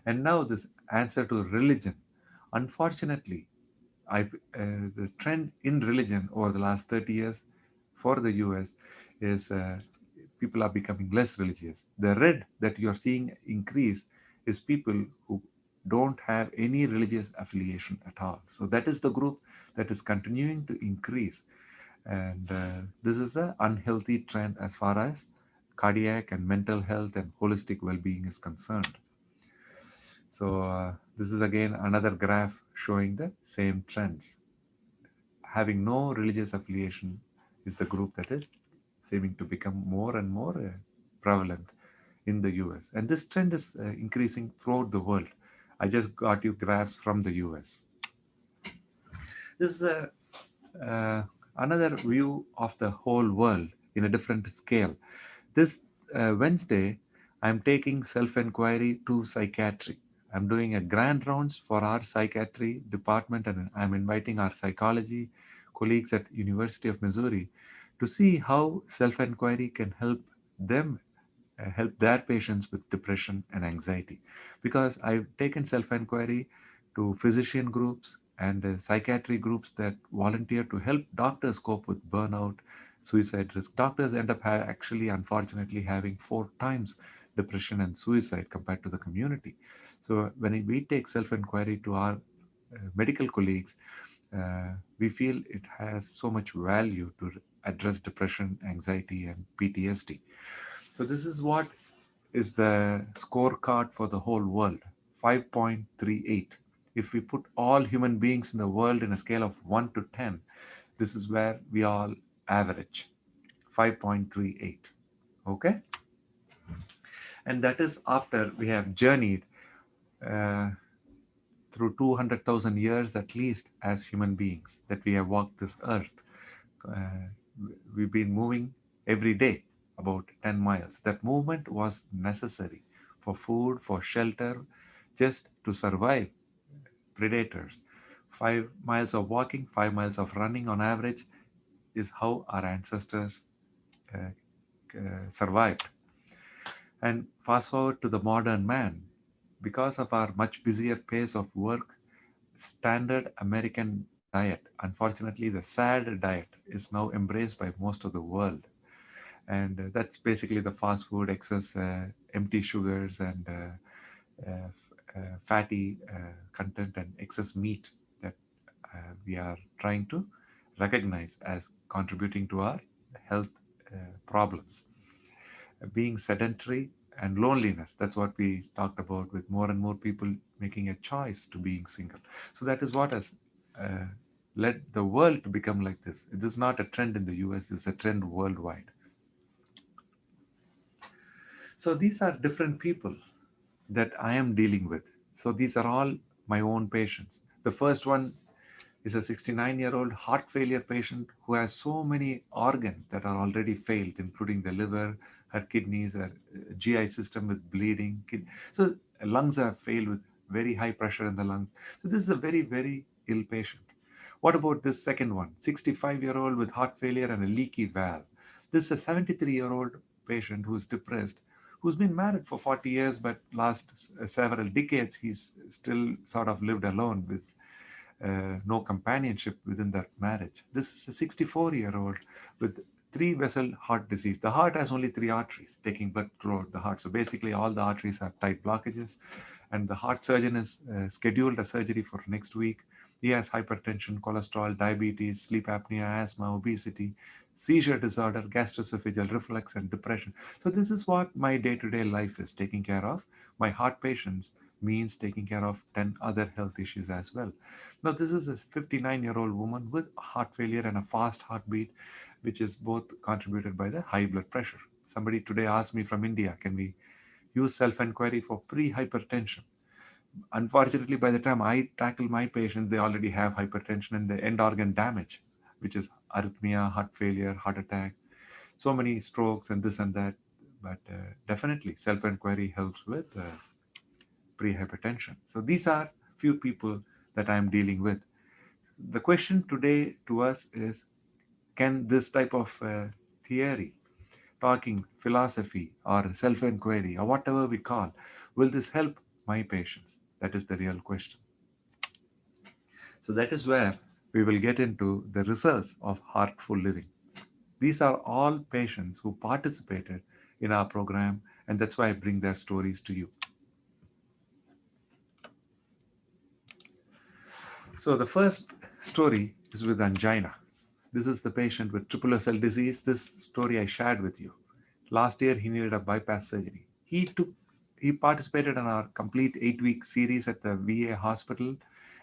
And now this answer to religion. Unfortunately, the trend in religion over the last 30 years for the US is people are becoming less religious. The red that you're seeing increase is people who don't have any religious affiliation at all. So that is the group that is continuing to increase. And this is an unhealthy trend as far as cardiac and mental health and holistic well-being is concerned. So this is again another graph showing the same trends. Having no religious affiliation is the group that is seeming to become more and more prevalent in the US. And this trend is increasing throughout the world. I just got you graphs from the US. This is another view of the whole world in a different scale. This Wednesday, I'm taking self-inquiry to psychiatry. I'm doing a grand rounds for our psychiatry department, and I'm inviting our psychology colleagues at University of Missouri to see how self-inquiry can help them help their patients with depression and anxiety. Because I've taken self-inquiry to physician groups and psychiatry groups that volunteer to help doctors cope with burnout, suicide risk. Doctors end up actually, unfortunately, having 4 times depression and suicide compared to the community. So when we take self-inquiry to our medical colleagues, we feel it has so much value to address depression, anxiety, and PTSD. So this is what is the scorecard for the whole world, 5.38. If we put all human beings in the world in a scale of 1 to 10, this is where we all average, 5.38. Okay? And that is after we have journeyed through 200,000 years at least as human beings, that we have walked this earth. We've been moving every day about 10 miles. That movement was necessary for food, for shelter, just to survive predators. 5 miles of walking, 5 miles of running on average is how our ancestors survived. And fast forward to the modern man, because of our much busier pace of work, standard American diet, unfortunately, the SAD diet is now embraced by most of the world. And that's basically the fast food, excess empty sugars and fatty content and excess meat that we are trying to recognize as contributing to our health problems. Being sedentary and loneliness, that's what we talked about, with more and more people making a choice to being single. So that is what has uh, led the world to become like this. It is not a trend in the US, it's a trend worldwide. So these are different people that I am dealing with. So these are all my own patients. The first one is a 69-year-old heart failure patient who has so many organs that are already failed, including the liver, her kidneys, her GI system with bleeding. So lungs are failed with very high pressure in the lungs. So this is a very, very ill patient. What about this second one? 65-year-old with heart failure and a leaky valve. This is a 73-year-old patient who's depressed, who's been married for 40 years, but last several decades, he's still sort of lived alone with no companionship within that marriage. This is a 64-year-old with three vessel heart disease. The heart has only three arteries taking blood throughout the heart. So basically all the arteries have tight blockages, and the heart surgeon is scheduled a surgery for next week. He has hypertension, cholesterol, diabetes, sleep apnea, asthma, obesity, seizure disorder, gastroesophageal reflux, and depression. So this is what my day-to-day life is taking care of. My heart patients means taking care of 10 other health issues as well. Now, this is a 59-year-old woman with heart failure and a fast heartbeat, which is both contributed by the high blood pressure. Somebody today asked me from India, can we use self-inquiry for pre-hypertension? Unfortunately, by the time I tackle my patients, they already have hypertension and the end organ damage, which is arrhythmia, heart failure, heart attack, so many strokes and this and that. But definitely self-inquiry helps with pre-hypertension. So these are few people that I'm dealing with. The question today to us is, can this type of theory, talking, philosophy, or self-inquiry, or whatever we call, will this help my patients? That is the real question. So that is where we will get into the results of Heartful Living. These are all patients who participated in our program, and that's why I bring their stories to you. So the first story is with angina. This is the patient with triple cell disease. This story I shared with you. Last year, he needed a bypass surgery. He participated in our complete 8-week series at the VA hospital,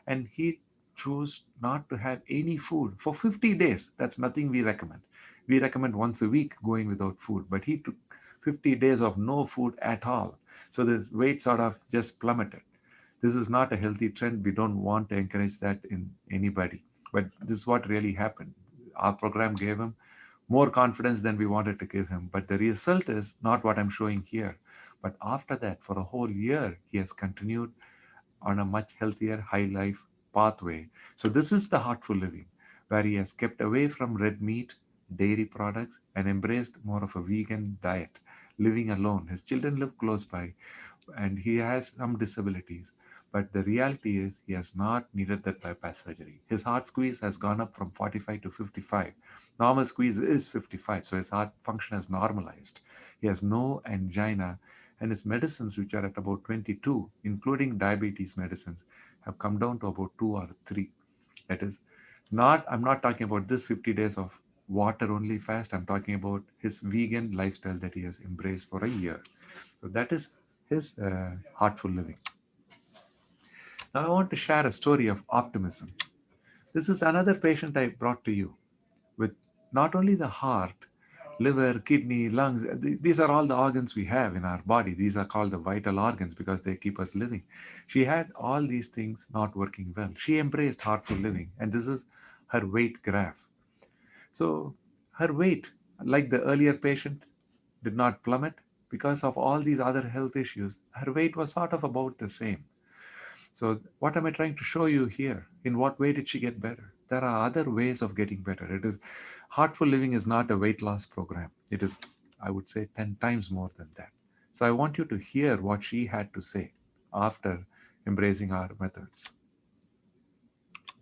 and he chose not to have any food for 50 days. That's nothing we recommend. We recommend once a week going without food, but he took 50 days of no food at all. So the weight sort of just plummeted. This is not a healthy trend. We don't want to encourage that in anybody. But this is what really happened. Our program gave him more confidence than we wanted to give him. But the result is not what I'm showing here. But after that, for a whole year, he has continued on a much healthier high life pathway. So this is the Heartful Living, where he has kept away from red meat, dairy products, and embraced more of a vegan diet, living alone. His children live close by, and he has some disabilities. But the reality is he has not needed that bypass surgery. His heart squeeze has gone up from 45 to 55. Normal squeeze is 55, so his heart function has normalized. He has no angina, and his medicines, which are at about 22, including diabetes medicines, have come down to about 2 or 3. That is not, I'm not talking about this 50 days of water only fast. I'm talking about his vegan lifestyle that he has embraced for a year. So that is his Heartful Living. Now I want to share a story of optimism. This is another patient I brought to you with not only the heart, liver, kidney, lungs. These are all the organs we have in our body. These are called the vital organs because they keep us living. She had all these things not working well. She embraced Heartful Living, and this is her weight graph. So her weight, like the earlier patient, did not plummet because of all these other health issues. Her weight was sort of about the same. So what am I trying to show you here? In what way did she get better? There are other ways of getting better. It is Heartful Living is not a weight loss program. It is, I would say, 10 times more than that. So I want you to hear what she had to say after embracing our methods.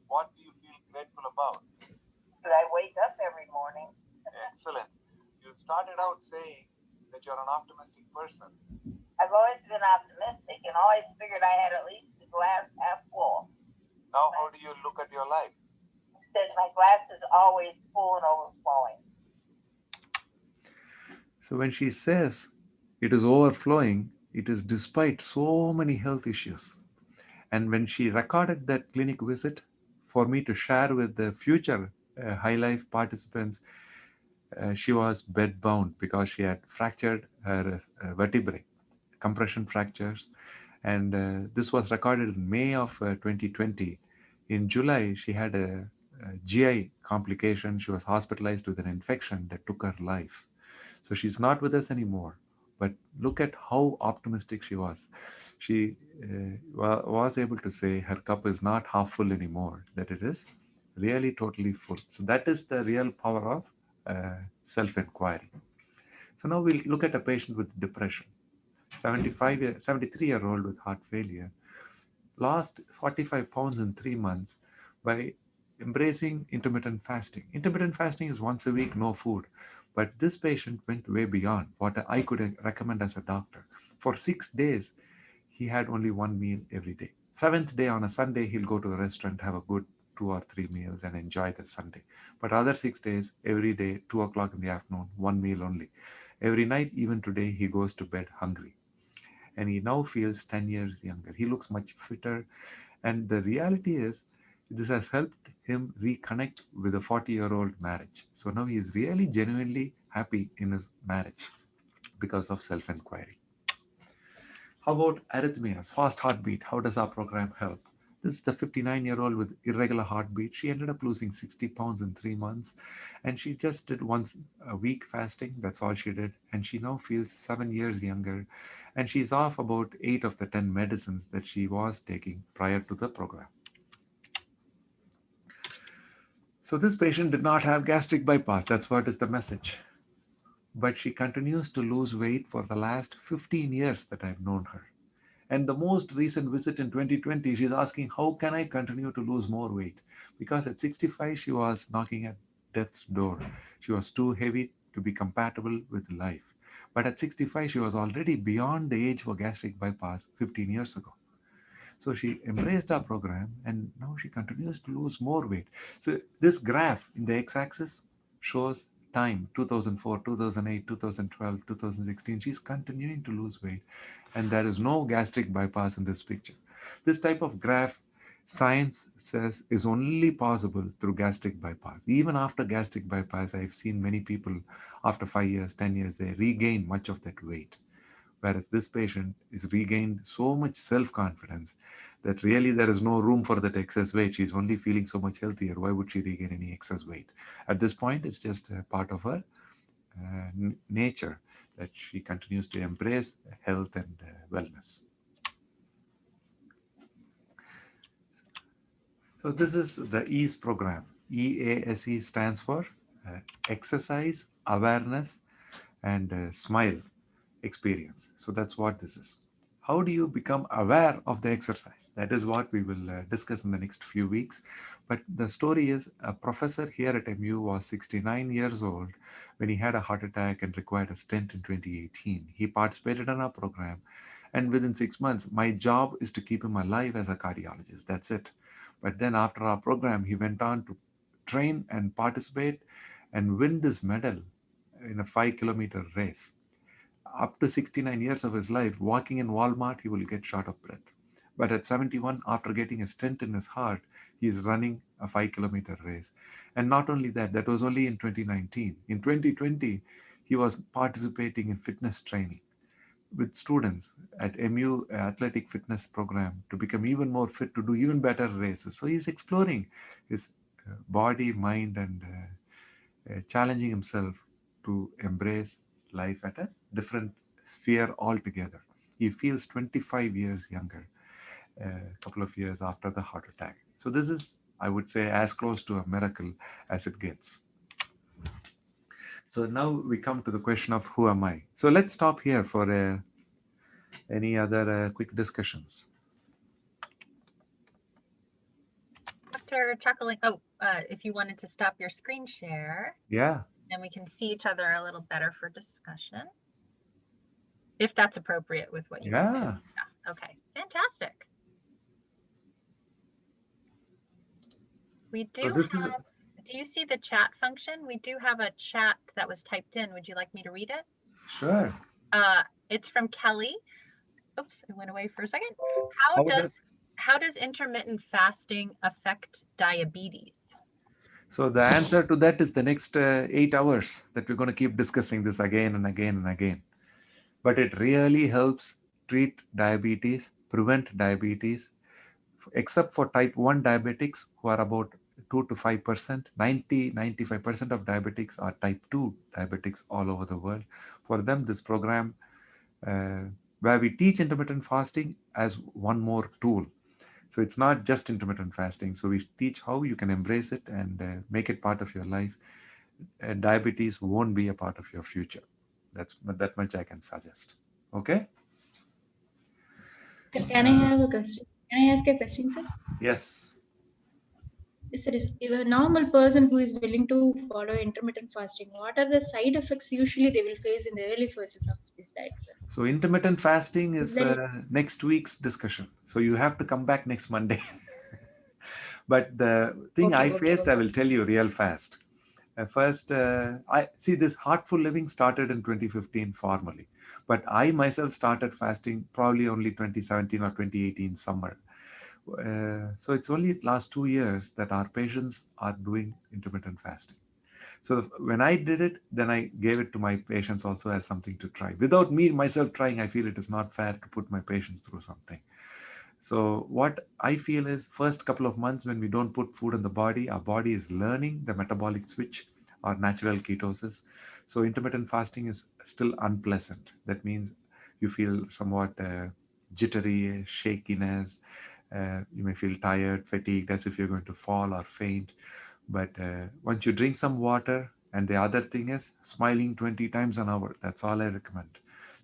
What do you feel grateful about? That I wake up every morning. Excellent. You started out saying that you're an optimistic person. I've always been optimistic and always figured I had at least the glass half full. Now, how do you look at your life? That my glass is always full and overflowing. So when she says it is overflowing, it is despite so many health issues. And when she recorded that clinic visit for me to share with the future High Life participants, she was bedbound because she had fractured her vertebrae, compression fractures. And this was recorded in May of 2020. In July, she had a GI complication. She was hospitalized with an infection that took her life. So she's not with us anymore. But look at how optimistic she was. She was able to say her cup is not half full anymore, that it is really totally full. So that is the real power of self-inquiry. So now we'll look at a patient with depression. 73-year-old with heart failure, lost 45 pounds in 3 months by embracing intermittent fasting. Intermittent fasting is once a week, no food. But this patient went way beyond what I could recommend as a doctor. For 6 days, he had only one meal every day. 7th day on a Sunday, he'll go to a restaurant, have a good 2 or 3 meals and enjoy that Sunday. But other 6 days, every day, 2 o'clock in the afternoon, one meal only. Every night, even today, he goes to bed hungry. And he now feels 10 years younger. He looks much fitter. And the reality is, this has helped him reconnect with a 40-year-old marriage. So now he is really genuinely happy in his marriage because of self-inquiry. How about arrhythmias, fast heartbeat? How does our program help? This is the 59-year-old with irregular heartbeat. She ended up losing 60 pounds in 3 months. And she just did once a week fasting. That's all she did. And she now feels 7 years younger. And she's off about 8 of the 10 medicines that she was taking prior to the program. So this patient did not have gastric bypass. That's what is the message. But she continues to lose weight for the last 15 years that I've known her. And the most recent visit in 2020, she's asking, how can I continue to lose more weight? Because at 65, she was knocking at death's door. She was too heavy to be compatible with life. But at 65, she was already beyond the age for gastric bypass 15 years ago. So she embraced our program and now she continues to lose more weight. So this graph in the x-axis shows time, 2004, 2008, 2012, 2016. She's continuing to lose weight and there is no gastric bypass in this picture. This type of graph, science says, is only possible through gastric bypass. Even after gastric bypass, I've seen many people after 5 years, 10 years, they regain much of that weight. Whereas this patient is regained so much self-confidence that really there is no room for that excess weight. She's only feeling so much healthier. Why would she regain any excess weight? At this point, it's just a part of her nature that she continues to embrace health and wellness. So this is the EASE program. EASE stands for Exercise, Awareness, and Smile Experience. So that's what this is. How do you become aware of the exercise? That is what we will discuss in the next few weeks. But the story is a professor here at MU was 69 years old when he had a heart attack and required a stent in 2018. He participated in our program. And within 6 months, my job is to keep him alive as a cardiologist. That's it. But then after our program, he went on to train and participate and win this medal in a 5-kilometer race. Up to 69 years of his life, walking in Walmart, he will get short of breath. But at 71, after getting a stent in his heart, he is running a 5-kilometer race. And not only that, that was only in 2019. In 2020, he was participating in fitness training with students at MU athletic fitness program to become even more fit, to do even better races. So he's exploring his body, mind, and challenging himself to embrace life at a different sphere altogether. He feels 25 years younger a couple of years after the heart attack. So this is, I would say, as close to a miracle as it gets. So now we come to the question of who am I? So let's stop here for a Any other quick discussions? Dr. Chakalingam, oh, if you wanted to stop your screen share. Yeah. And we can see each other a little better for discussion. If that's appropriate with what you Yeah. want. Yeah. Okay, fantastic. We do have, do you see the chat function? We do have a chat that was typed in. Would you like me to read it? Sure. It's from Kelly. Oops, it went away for a second. How does intermittent fasting affect diabetes? So the answer to that is the next 8 hours that we're going to keep discussing this again and again and again. But it really helps treat diabetes, prevent diabetes, except for type 1 diabetics who are about 2 to 5%. 95% of diabetics are type 2 diabetics all over the world. For them, this program where we teach intermittent fasting as one more tool. So it's not just intermittent fasting. So we teach how you can embrace it and make it part of your life. Diabetes won't be a part of your future. That much I can suggest. Okay? Can I have a question? Can I ask a question, sir? Yes. Yes, sir. If a normal person who is willing to follow intermittent fasting, what are the side effects usually they will face in the early phases of this diet, sir? So intermittent fasting is next week's discussion. So you have to come back next Monday. But the thing I faced, I will tell you real fast. First, I see this Heartful Living started in 2015 formally, but I myself started fasting probably only 2017 or 2018 summer. So it's only last 2 years that our patients are doing intermittent fasting. So when I did it, then I gave it to my patients also as something to try. Without me myself trying, I feel it is not fair to put my patients through something. So what I feel is first couple of months when we don't put food in the body, our body is learning the metabolic switch or natural ketosis. So intermittent fasting is still unpleasant. That means you feel somewhat jittery, shakiness. You may feel tired, fatigued, as if you're going to fall or faint. But once you drink some water, and the other thing is smiling 20 times an hour. That's all I recommend.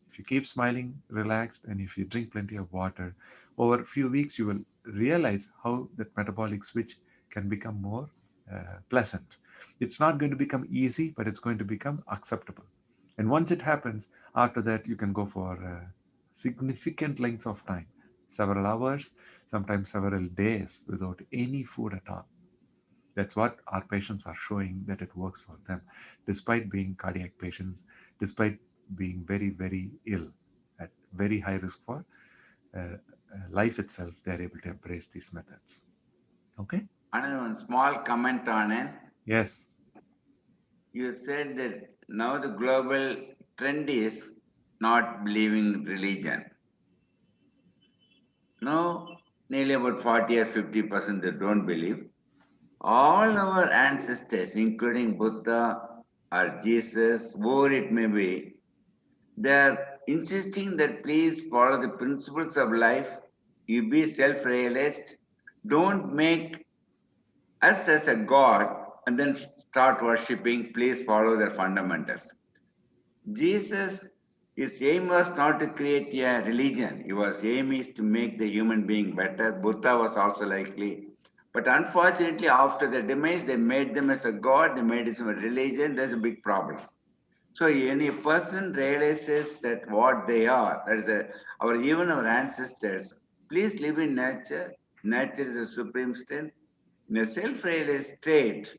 If you keep smiling, relaxed, and if you drink plenty of water, over a few weeks, you will realize how that metabolic switch can become more pleasant. It's not going to become easy, but it's going to become acceptable. And once it happens, after that, you can go for significant lengths of time, several hours, sometimes several days without any food at all. That's what our patients are showing that it works for them, despite being cardiac patients, despite being very, very ill, at very high risk for life itself. They're able to embrace these methods. Okay? Another one small comment on it. Yes. You said that now the global trend is not believing religion. No, nearly about 40 or 50% they don't believe. All our ancestors, including Buddha or Jesus, whoever it may be, they're insisting that please follow the principles of life. You be self-realized. Don't make us as a god and then start worshipping. Please follow their fundamentals. Jesus, his aim was not to create a religion. His aim is to make the human being better. Buddha was also likely. But unfortunately, after their demise, they made them as a god, they made it a religion. There's a big problem. So any person realizes that what they are, that is even our ancestors, please live in nature. Nature is a supreme strength. In a self-realized state,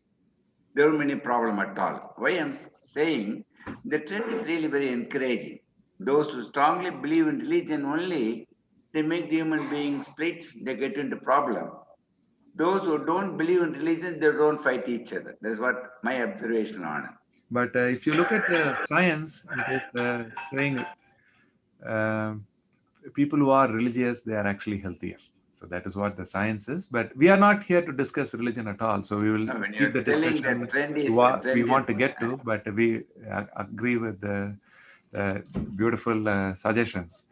there are many problems at all. Why I'm saying the trend is really very encouraging. Those who strongly believe in religion only, they make the human being split, they get into problem. Those who don't believe in religion, they don't fight each other. That's what my observation on it. But if you look at science, it is saying people who are religious, they are actually healthier. So that is what the science is. But we are not here to discuss religion at all. So we will keep the discussion we want to get to, but we agree with the beautiful suggestions.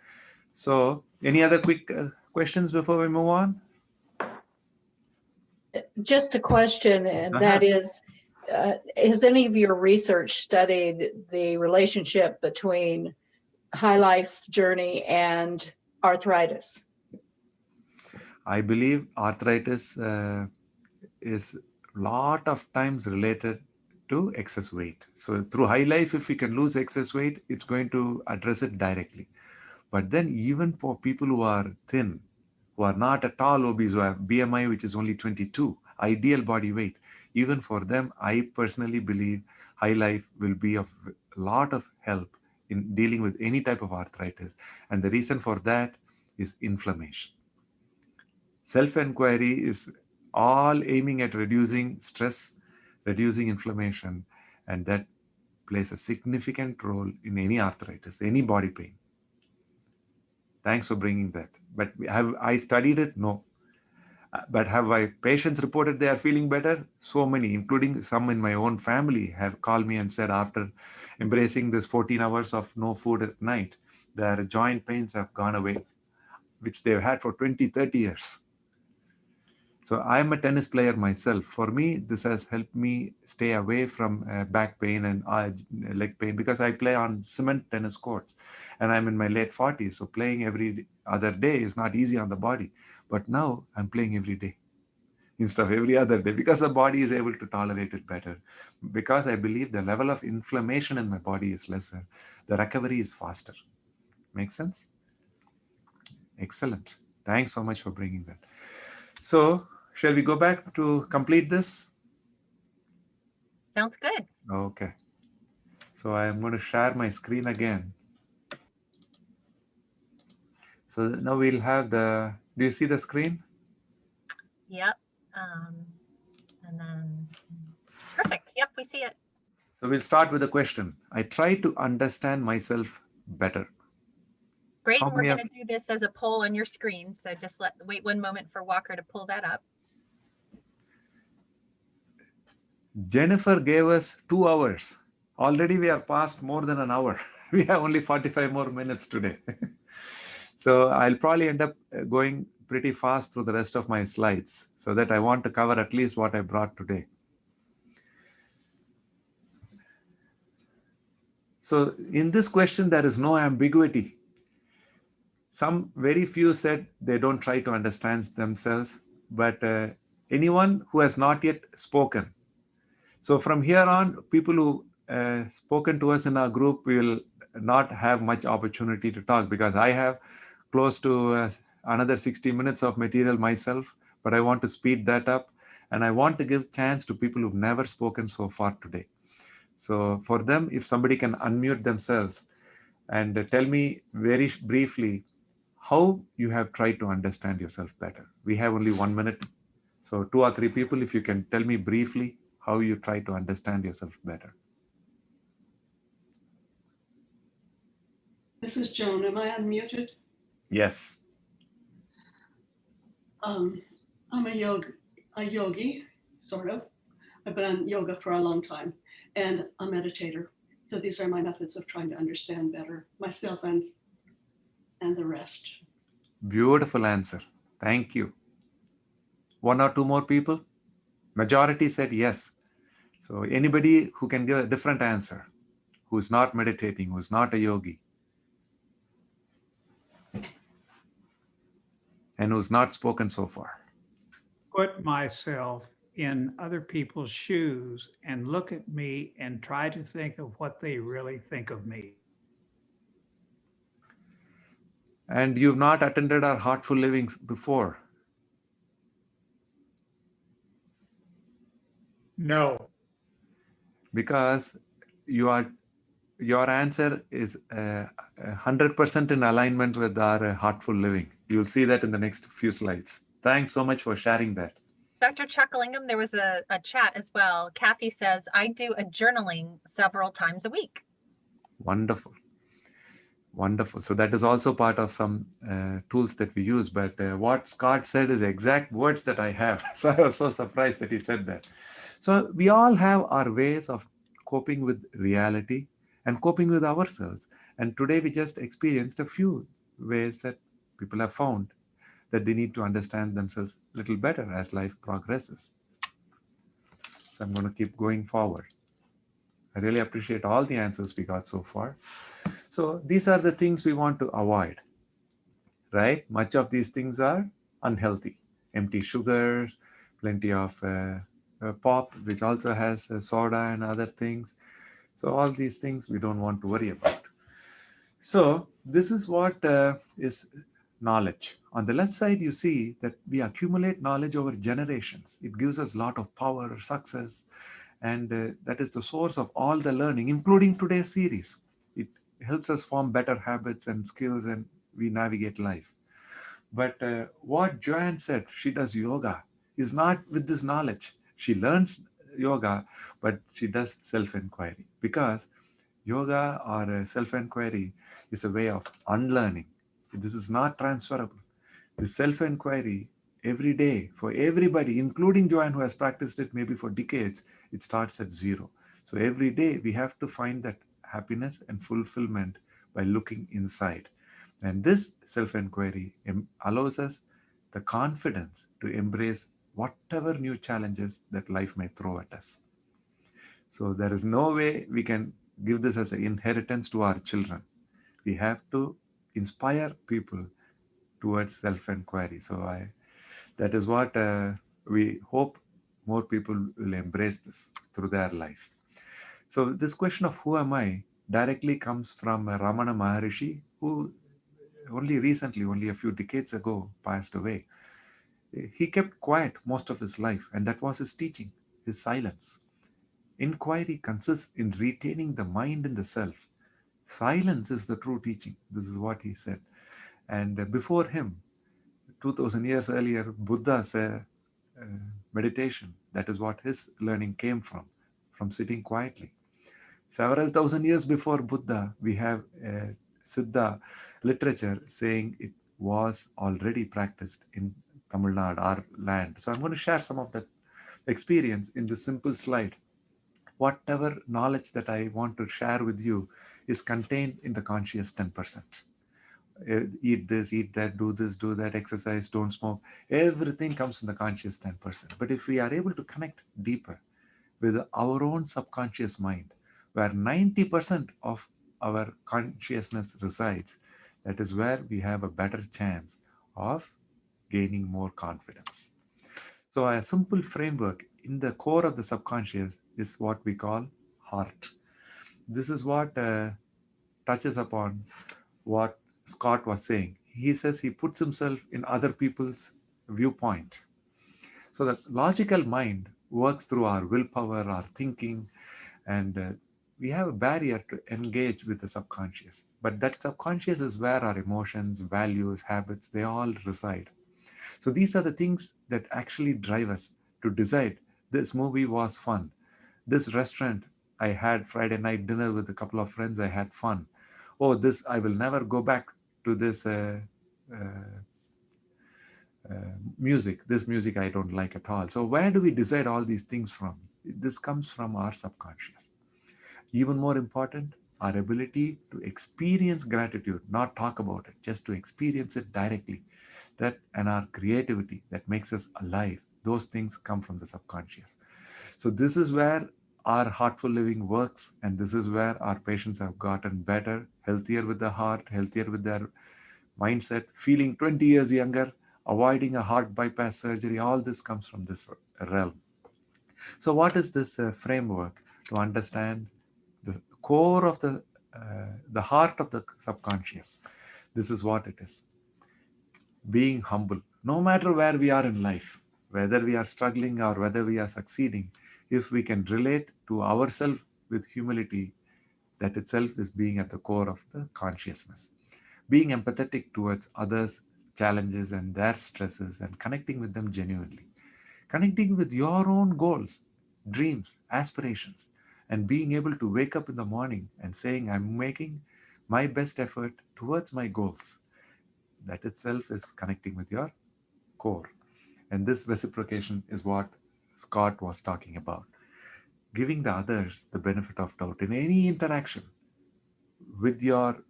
So any other quick questions before we move on? Just a question, and that is, has any of your research studied the relationship between high life journey and arthritis? I believe arthritis is a lot of times related to excess weight. So through high life, if we can lose excess weight, it's going to address it directly. But then even for people who are thin, who are not at all obese, who have BMI which is only 22, ideal body weight, even for them, I personally believe high life will be of a lot of help in dealing with any type of arthritis. And the reason for that is inflammation. Self-inquiry is all aiming at reducing stress, reducing inflammation, and that plays a significant role in any arthritis, any body pain. Thanks for bringing that. But have I studied it? No. But have my patients reported they are feeling better? So many, including some in my own family, have called me and said after embracing this 14 hours of no food at night, their joint pains have gone away, which they've had for 20, 30 years. So I'm a tennis player myself. For me, this has helped me stay away from back pain and leg pain because I play on cement tennis courts and I'm in my late 40s. So playing every other day is not easy on the body. But now I'm playing every day instead of every other day because the body is able to tolerate it better. Because I believe the level of inflammation in my body is lesser. The recovery is faster. Make sense? Excellent. Thanks so much for bringing that. So, shall we go back to complete this? Sounds good. Okay. So I am going to share my screen again. So now we'll have the, do you see the screen? Yep. And then, perfect. Yep, we see it. So we'll start with a question. I try to understand myself better. Great, How and we're many going to do this as a poll on your screen. So just wait one moment for Walker to pull that up. Jennifer gave us 2 hours. Already we are past more than an hour. We have only 45 more minutes today. So I'll probably end up going pretty fast through the rest of my slides so that I want to cover at least what I brought today. So in this question, there is no ambiguity. Some very few said they don't try to understand themselves, but anyone who has not yet spoken. So from here on, people who spoken to us in our group will not have much opportunity to talk because I have close to another 60 minutes of material myself, but I want to speed that up and I want to give chance to people who've never spoken so far today. So for them, if somebody can unmute themselves and tell me very briefly how you have tried to understand yourself better. We have only 1 minute. So 2 or 3 people, if you can tell me briefly how you try to understand yourself better. This is Joan. Am I unmuted? Yes. I'm a yogi, sort of. I've been on yoga for a long time and a meditator. So these are my methods of trying to understand better myself and the rest. Beautiful answer. Thank you. 1 or 2 more people? Majority said yes. So anybody who can give a different answer, who's not meditating, who's not a yogi, and who's not spoken so far. Put myself in other people's shoes and look at me and try to think of what they really think of me. And you've not attended our Heartful Livings before? No. Because your answer is 100% in alignment with our Heartful Living. You'll see that in the next few slides. Thanks so much for sharing that. Dr. Chakalingam, there was a chat as well. Kathy says, I do a journaling several times a week. Wonderful. Wonderful. So that is also part of some tools that we use. But what Scott said is exact words that I have. So I was so surprised that he said that. So we all have our ways of coping with reality and coping with ourselves. And today we just experienced a few ways that people have found that they need to understand themselves a little better as life progresses. So I'm going to keep going forward. I really appreciate all the answers we got so far. So these are the things we want to avoid, right? Much of these things are unhealthy. Empty sugars, plenty of pop, which also has soda and other things. So all these things we don't want to worry about. So this is what is knowledge. On the left side, you see that we accumulate knowledge over generations. It gives us a lot of power, success, and that is the source of all the learning, including today's series. It helps us form better habits and skills, and we navigate life. But what Joanne said, she does yoga, is not with this knowledge. She learns yoga, but she does self-inquiry, because yoga or self-inquiry is a way of unlearning. This is not transferable. The self-inquiry every day for everybody, including Joanne, who has practiced it maybe for decades, it starts at zero. So every day we have to find that happiness and fulfillment by looking inside. And this self-inquiry allows us the confidence to embrace whatever new challenges that life may throw at us. So there is no way we can give this as an inheritance to our children. We have to inspire people towards self-inquiry. So that is what we hope more people will embrace this through their life. So this question of who am I directly comes from Ramana Maharishi, who only recently, only a few decades ago, passed away. He kept quiet most of his life, and that was his teaching, his silence. Inquiry consists in retaining the mind in the self. Silence is the true teaching. This is what he said. And before him, 2000 years earlier, Buddha's meditation, that is what his learning came from sitting quietly. Several thousand years before Buddha, we have Siddha literature saying it was already practiced in Tamil Nadu, our land. So I'm going to share some of that experience in this simple slide. Whatever knowledge that I want to share with you is contained in the conscious 10%. Eat this, eat that, do this, do that, exercise, don't smoke. Everything comes in the conscious 10%. But if we are able to connect deeper with our own subconscious mind, where 90% of our consciousness resides, that is where we have a better chance of gaining more confidence. So a simple framework in the core of the subconscious is what we call heart. This is what touches upon what Scott was saying. He says he puts himself in other people's viewpoint. So the logical mind works through our willpower, our thinking, and we have a barrier to engage with the subconscious. But that subconscious is where our emotions, values, habits, they all reside. So these are the things that actually drive us to decide this movie was fun. This restaurant, I had Friday night dinner with a couple of friends, I had fun. Oh, this, I will never go back to this music. This music I don't like at all. So where do we decide all these things from? This comes from our subconscious. Even more important, our ability to experience gratitude, not talk about it, just to experience it directly. That and our creativity that makes us alive. Those things come from the subconscious. So this is where our heartful living works, and this is where our patients have gotten better, healthier with the heart, healthier with their mindset, feeling 20 years younger, avoiding a heart bypass surgery. All this comes from this realm. So what is this framework to understand the core of the heart of the subconscious? This is what it is. Being humble, no matter where we are in life, whether we are struggling or whether we are succeeding, if we can relate to ourselves with humility, that itself is being at the core of the consciousness. Being empathetic towards others' challenges and their stresses and connecting with them genuinely. Connecting with your own goals, dreams, aspirations, and being able to wake up in the morning and saying, I'm making my best effort towards my goals. That itself is connecting with your core. And this reciprocation is what Scott was talking about. Giving the others the benefit of doubt in any interaction with your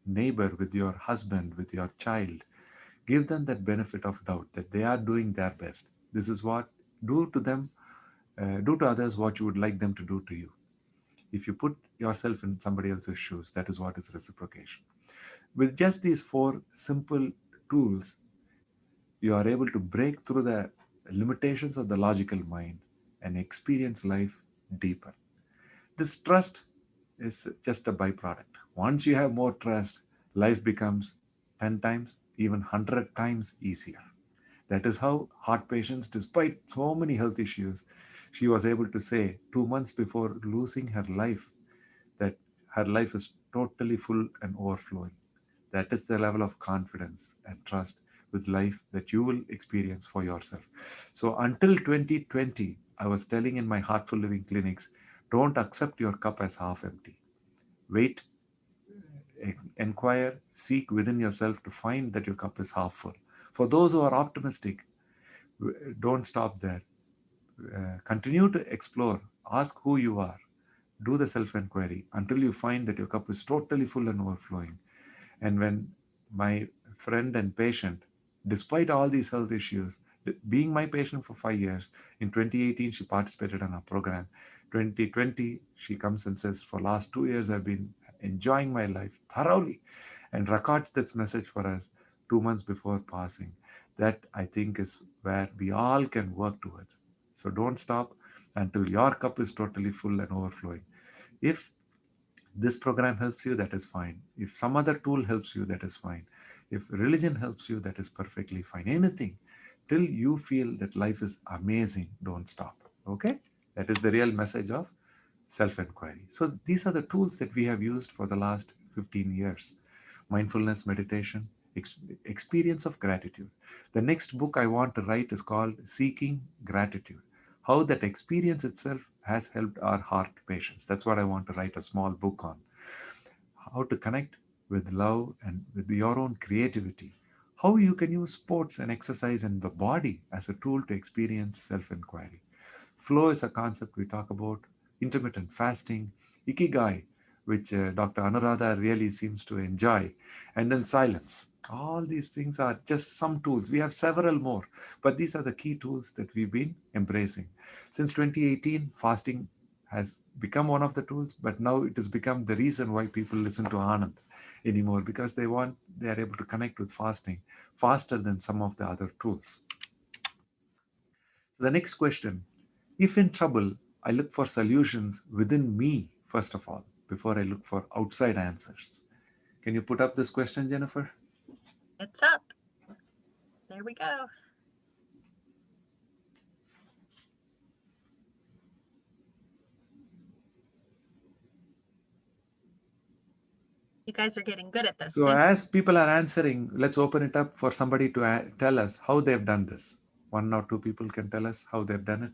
neighbor, with your husband, with your child. Give them that benefit of doubt that they are doing their best. This is what do to them, do to others what you would like them to do to you. If you put yourself in somebody else's shoes, that is what is reciprocation. With just these 4 simple tools, you are able to break through the limitations of the logical mind and experience life deeper. This trust is just a byproduct. Once you have more trust, life becomes 10 times, even 100 times easier. That is how heart patients, despite so many health issues, she was able to say 2 months before losing her life that her life is totally full and overflowing. That is the level of confidence and trust with life that you will experience for yourself. So until 2020, I was telling in my Heartful Living clinics, don't accept your cup as half empty. Wait, inquire, seek within yourself to find that your cup is half full. For those who are optimistic, don't stop there. Continue to explore, ask who you are, do the self inquiry until you find that your cup is totally full and overflowing. And when my friend and patient, despite all these health issues, being my patient for 5 years, in 2018 she participated in our program. 2020 she comes and says, for last 2 years I've been enjoying my life thoroughly, and records this message for us 2 months before passing. That, I think, is where we all can work towards. So don't stop until your cup is totally full and overflowing. If this program helps you, that is fine. If some other tool helps you, that is fine. If religion helps you, that is perfectly fine. Anything, till you feel that life is amazing, don't stop. Okay? That is the real message of self-inquiry. So these are the tools that we have used for the last 15 years. Mindfulness, meditation, experience of gratitude. The next book I want to write is called Seeking Gratitude. How that experience itself has helped our heart patients. That's what I want to write a small book on. How to connect with love and with your own creativity. How you can use sports and exercise and the body as a tool to experience self-inquiry. Flow is a concept we talk about. Intermittent fasting, Ikigai, which Dr. Anuradha really seems to enjoy, and then silence. All these things are just some tools. We have several more, but these are the key tools that we've been embracing. Since 2018, fasting has become one of the tools, but now it has become the reason why people listen to Anand anymore, because they are able to connect with fasting faster than some of the other tools. So the next question, if in trouble, I look for solutions within me, first of all, before I look for outside answers. Can you put up this question, Jennifer? It's up. There we go. You guys are getting good at this. So as people are answering, let's open it up for somebody to tell us how they've done this. 1 or 2 people can tell us how they've done it.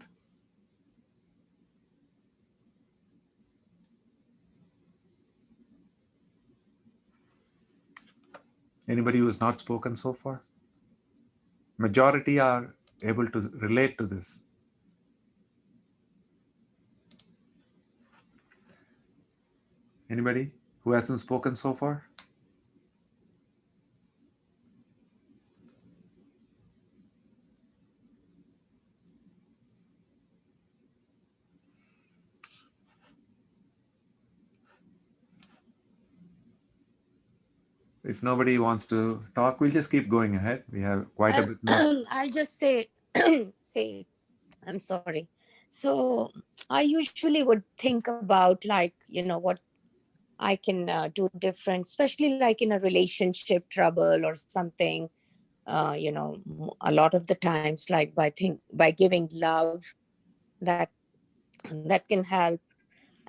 Anybody who has not spoken so far? Majority are able to relate to this. Anybody who hasn't spoken so far? If nobody wants to talk, we'll just keep going ahead. We have quite a bit more. I'll just say, I'm sorry. So I usually would think about, like, what I can do different, especially like in a relationship trouble or something. A lot of the times, like by giving love, that can help,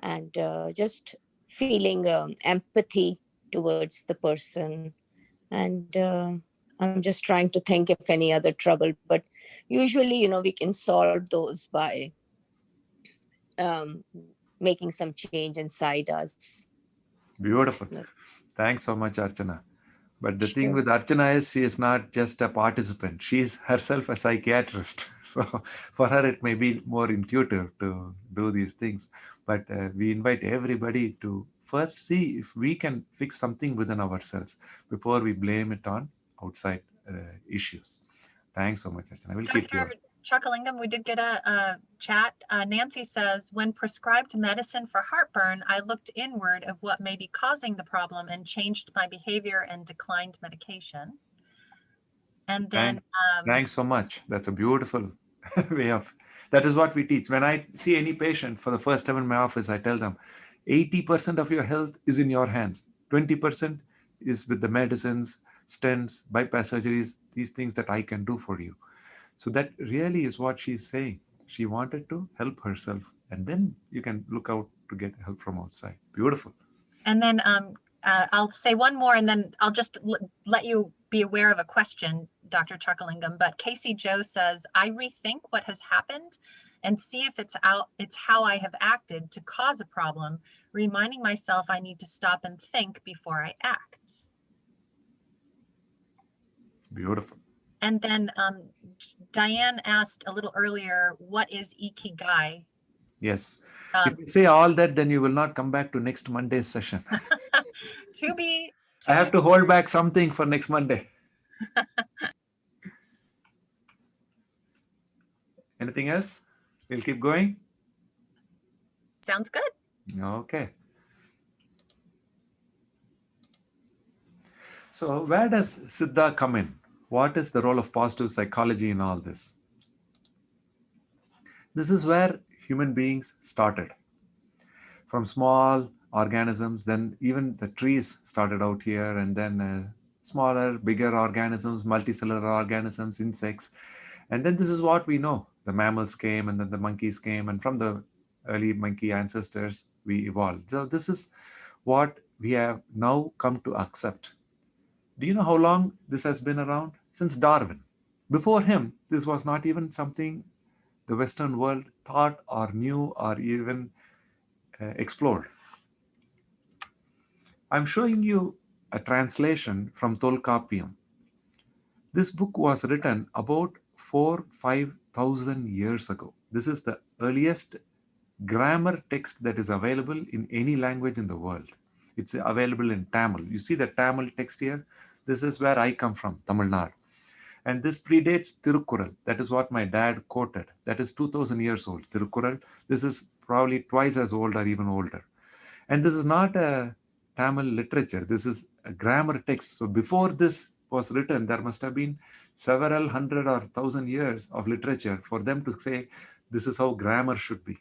and just feeling empathy towards the person. And I'm just trying to think if any other trouble, but usually, we can solve those by making some change inside us. Beautiful. Thanks so much, Archana. But the thing Sure. with Archana is she is not just a participant. She's herself a psychiatrist. So for her, it may be more intuitive to do these things. But we invite everybody to first see if we can fix something within ourselves before we blame it on outside issues. Thanks so much, Archana. We'll keep you. Chakalingam, we did get a chat. Nancy says, when prescribed medicine for heartburn, I looked inward of what may be causing the problem and changed my behavior and declined medication. And then Thanks so much. That's a beautiful way of, that is what we teach. When I see any patient for the first time in my office, I tell them 80% of your health is in your hands. 20% is with the medicines, stents, bypass surgeries, these things that I can do for you. So that really is what she's saying. She wanted to help herself, and then you can look out to get help from outside. Beautiful. And then I'll say one more, and then I'll just let you be aware of a question, Dr. Chakalingam. But Casey Joe says, I rethink what has happened and see if it's how I have acted to cause a problem, reminding myself I need to stop and think before I act. Beautiful. And then Diane asked a little earlier, what is Ikigai? Yes. If you say all that, then you will not come back to next Monday's session. I have to hold back something for next Monday. Anything else? We'll keep going. Sounds good. Okay. So where does Siddha come in? What is the role of positive psychology in all this? This is where human beings started. From small organisms, then even the trees started out here, and then smaller, bigger organisms, multicellular organisms, insects. And then this is what we know. The mammals came, and then the monkeys came, and from the early monkey ancestors, we evolved. So this is what we have now come to accept. Do you know how long this has been around? Since Darwin. Before him, this was not even something the Western world thought or knew or even explored. I'm showing you a translation from Tolkapium. This book was written about 4,000-5,000 years ago. This is the earliest grammar text that is available in any language in the world. It's available in Tamil. You see the Tamil text here? This is where I come from, Tamil Nadu. And this predates Tirukkural. That is what my dad quoted. That is 2,000 years old. Tirukkural, this is probably twice as old or even older. And this is not a Tamil literature. This is a grammar text. So before this was written, there must have been several hundred or thousand years of literature for them to say, this is how grammar should be.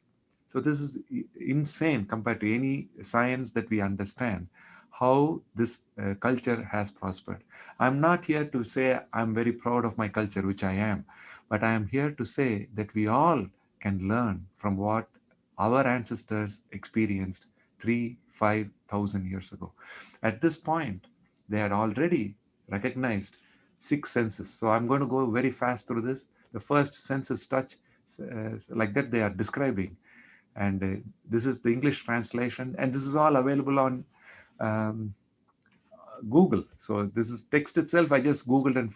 So this is insane compared to any science that we understand, how this culture has prospered. I'm not here to say I'm very proud of my culture, which I am, but I am here to say that we all can learn from what our ancestors experienced 3,000-5,000 years ago. At this point, they had already recognized 6 senses. So I'm going to go very fast through this. The first sense is touch, like that they are describing. And this is the English translation. And this is all available on Google. So this is text itself. I just Googled and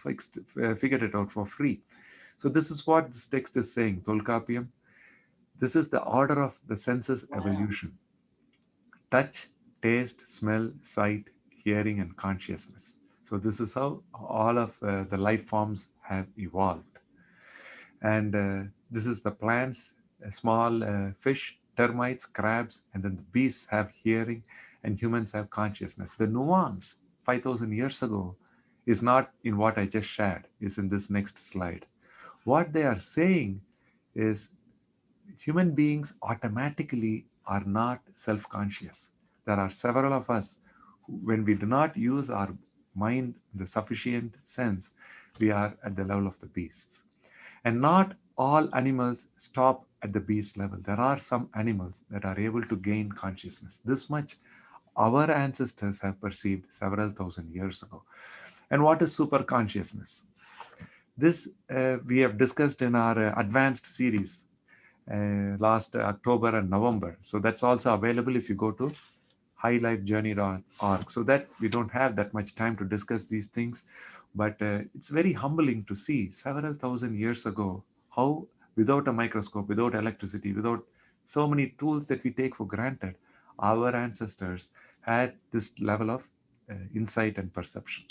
figured it out for free. So this is what this text is saying, Tolkapiam. This is the order of the senses evolution. Touch, taste, smell, sight, hearing, and consciousness. So this is how all of the life forms have evolved. And this is the plants, small fish, termites, crabs, and then the beasts have hearing, and humans have consciousness. The nuance 5,000 years ago is not in what I just shared, is in this next slide. What they are saying is human beings automatically are not self-conscious. There are several of us who, when we do not use our mind in the sufficient sense, we are at the level of the beasts. And not all animals stop at the beast level. There are some animals that are able to gain consciousness. This much our ancestors have perceived several thousand years ago. And what is super consciousness? This we have discussed in our advanced series last October and November. So that's also available if you go to highlifejourney.org. So that we don't have that much time to discuss these things, but it's very humbling to see several thousand years ago how without a microscope, without electricity, without so many tools that we take for granted, our ancestors had this level of insight and perception.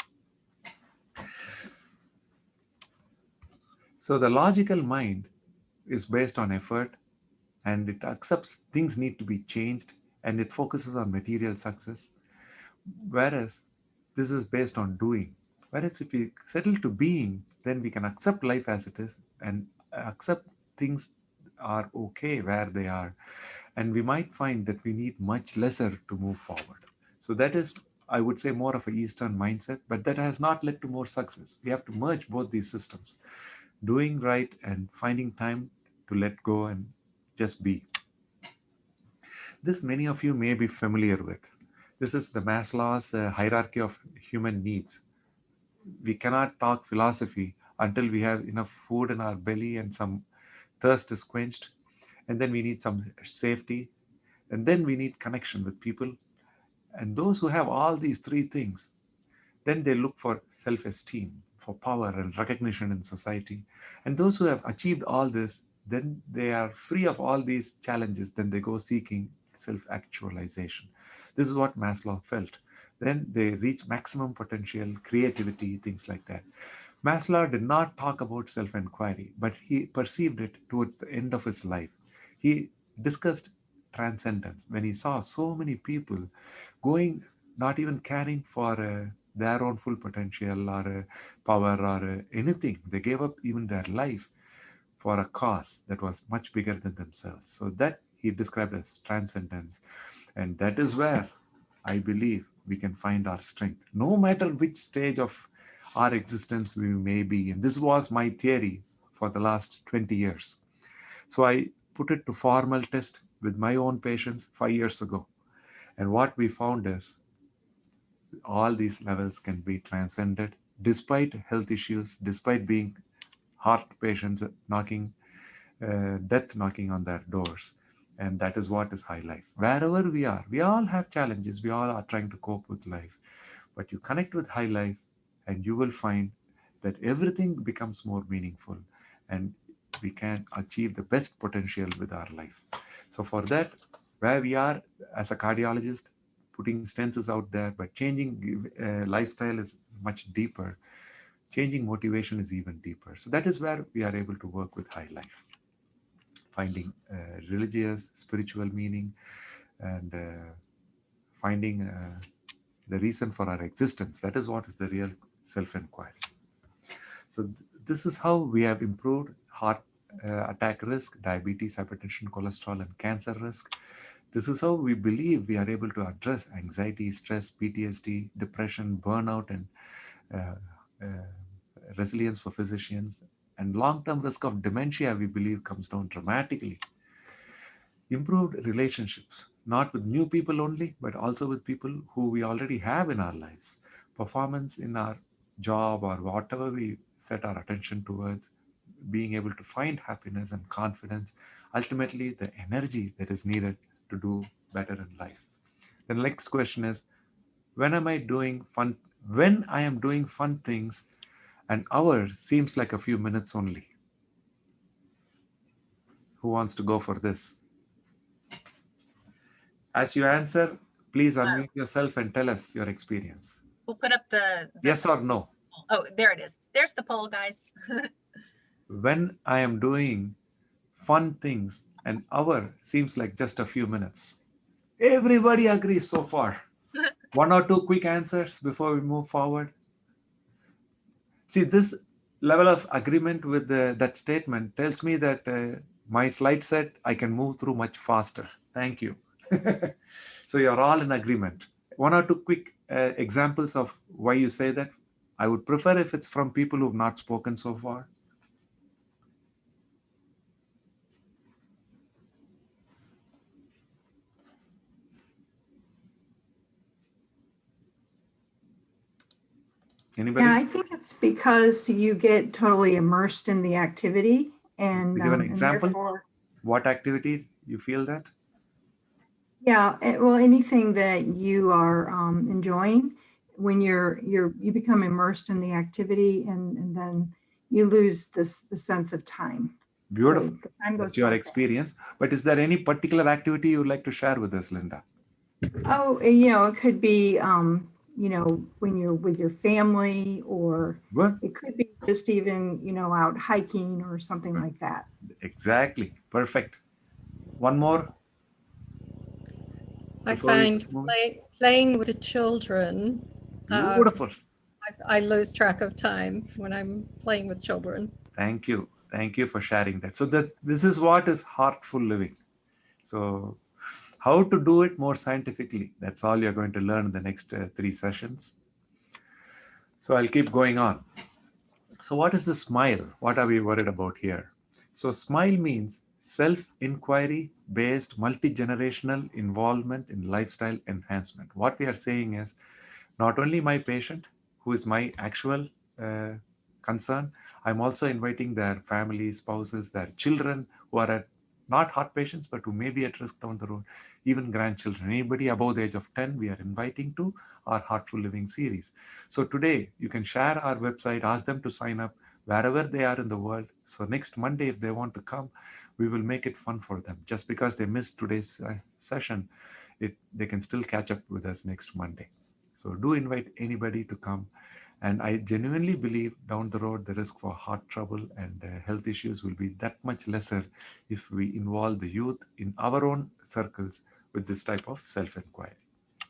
So the logical mind is based on effort, and it accepts things need to be changed, and it focuses on material success. Whereas this is based on doing. Whereas if we settle to being, then we can accept life as it is and accept things are okay where they are. And we might find that we need much lesser to move forward. So that is, I would say, more of an Eastern mindset, but that has not led to more success. We have to merge both these systems, doing right and finding time to let go and just be. This many of you may be familiar with. This is the Maslow's hierarchy of human needs. We cannot talk philosophy until we have enough food in our belly and some thirst is quenched. And then we need some safety. And then we need connection with people. And those who have all these three things, then they look for self-esteem, for power and recognition in society. And those who have achieved all this, then they are free of all these challenges. Then they go seeking self-actualization. This is what Maslow felt. Then they reach maximum potential, creativity, things like that. Maslow did not talk about self-inquiry, but he perceived it towards the end of his life. He discussed transcendence when he saw so many people going, not even caring for their own full potential or power or anything. They gave up even their life for a cause that was much bigger than themselves. So that he described as transcendence. And that is where I believe we can find our strength, no matter which stage of our existence we may be. And this was my theory for the last 20 years. So I put it to formal test with my own patients 5 years ago. And what we found is all these levels can be transcended despite health issues, despite being heart patients knocking, death knocking on their doors. And that is what is high life. Wherever we are, we all have challenges. We all are trying to cope with life. But you connect with high life and you will find that everything becomes more meaningful and we can achieve the best potential with our life. So for that, where we are as a cardiologist, putting stents is out there, but changing lifestyle is much deeper. Changing motivation is even deeper. So that is where we are able to work with high life, finding religious, spiritual meaning, and finding the reason for our existence. That is what is the real self-inquiry. So this is how we have improved heart attack risk, diabetes, hypertension, cholesterol, and cancer risk. This is how we believe we are able to address anxiety, stress, PTSD, depression, burnout, and resilience for physicians. And long-term risk of dementia, we believe, comes down dramatically. Improved relationships, not with new people only, but also with people who we already have in our lives. Performance in our job or whatever we set our attention towards, being able to find happiness and confidence, ultimately the energy that is needed to do better in life. The next question is, when I am doing fun things, an hour seems like a few minutes only. Who wants to go for this? As you answer, please unmute yourself and tell us your experience. We'll put up the yes or no. Oh, there it is. There's the poll, guys. When I am doing fun things, an hour seems like just a few minutes. Everybody agrees so far. One or two quick answers before we move forward. See, this level of agreement with that statement tells me that my slide set, I can move through much faster. Thank you. So you're all in agreement. One or two quick examples of why you say that. I would prefer if it's from people who've not spoken so far. Anybody? Yeah, I think it's because you get totally immersed in the activity. And give an example. And therefore, what activity you feel that? Yeah, well, anything that you are enjoying, when you become immersed in the activity, and then you lose the sense of time. Beautiful. So time goes That's your by. experience. But is there any particular activity you would like to share with us, Linda? Oh, it could be when you're with your family, or Good. it could be just even, out hiking or something like that. Exactly. Perfect. One more. I before we find move? playing with the children, Beautiful. I lose track of time when I'm playing with children. Thank you. Thank you for sharing that. So this is what is heartful living. So how to do it more scientifically, that's all you're going to learn in the next 3 sessions. So I'll keep going on. So what is the smile? What are we worried about here? So smile means self-inquiry based multi-generational involvement in lifestyle enhancement. What we are saying is not only my patient, who is my actual uh, concern, I'm also inviting their families, spouses, their children who are at not heart patients, but who may be at risk down the road, even grandchildren, anybody above the age of 10, we are inviting to our Heartful Living series. So today you can share our website, ask them to sign up wherever they are in the world. So next Monday, if they want to come, we will make it fun for them. Just because they missed today's session, they can still catch up with us next Monday. So do invite anybody to come. And I genuinely believe down the road, the risk for heart trouble and health issues will be that much lesser if we involve the youth in our own circles with this type of self-inquiry.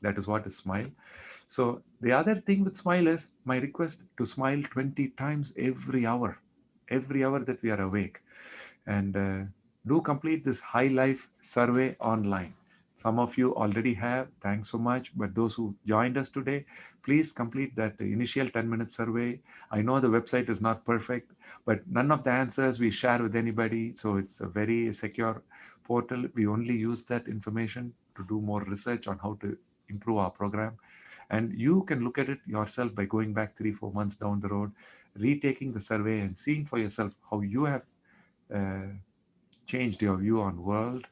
That is what is smile. So the other thing with smile is my request to smile 20 times every hour that we are awake. And do complete this high life survey online. Some of you already have, thanks so much. But those who joined us today, please complete that initial 10-minute survey. I know the website is not perfect, but none of the answers we share with anybody. So it's a very secure portal. We only use that information to do more research on how to improve our program. And you can look at it yourself by going back 3-4 months down the road, retaking the survey and seeing for yourself how you have changed your view on world,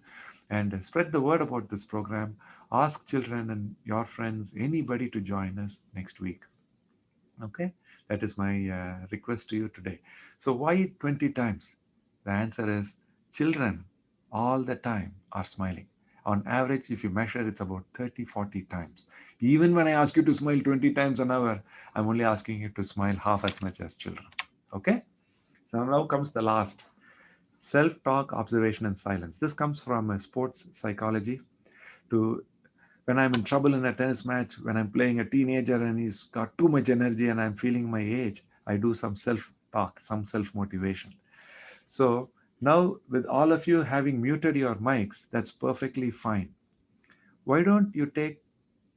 and spread the word about this program. Ask children and your friends, anybody to join us next week. Okay, that is my request to you today. So why 20 times? The answer is children all the time are smiling. On average, if you measure, it's about 30-40 times. Even when I ask you to smile 20 times an hour, I'm only asking you to smile half as much as children. Okay, so now comes the last. Self-talk, observation, and silence. This comes from sports psychology. To when I'm in trouble in a tennis match, when I'm playing a teenager and he's got too much energy and I'm feeling my age, I do some self-talk, some self-motivation. So now with all of you having muted your mics, that's perfectly fine. Why don't you take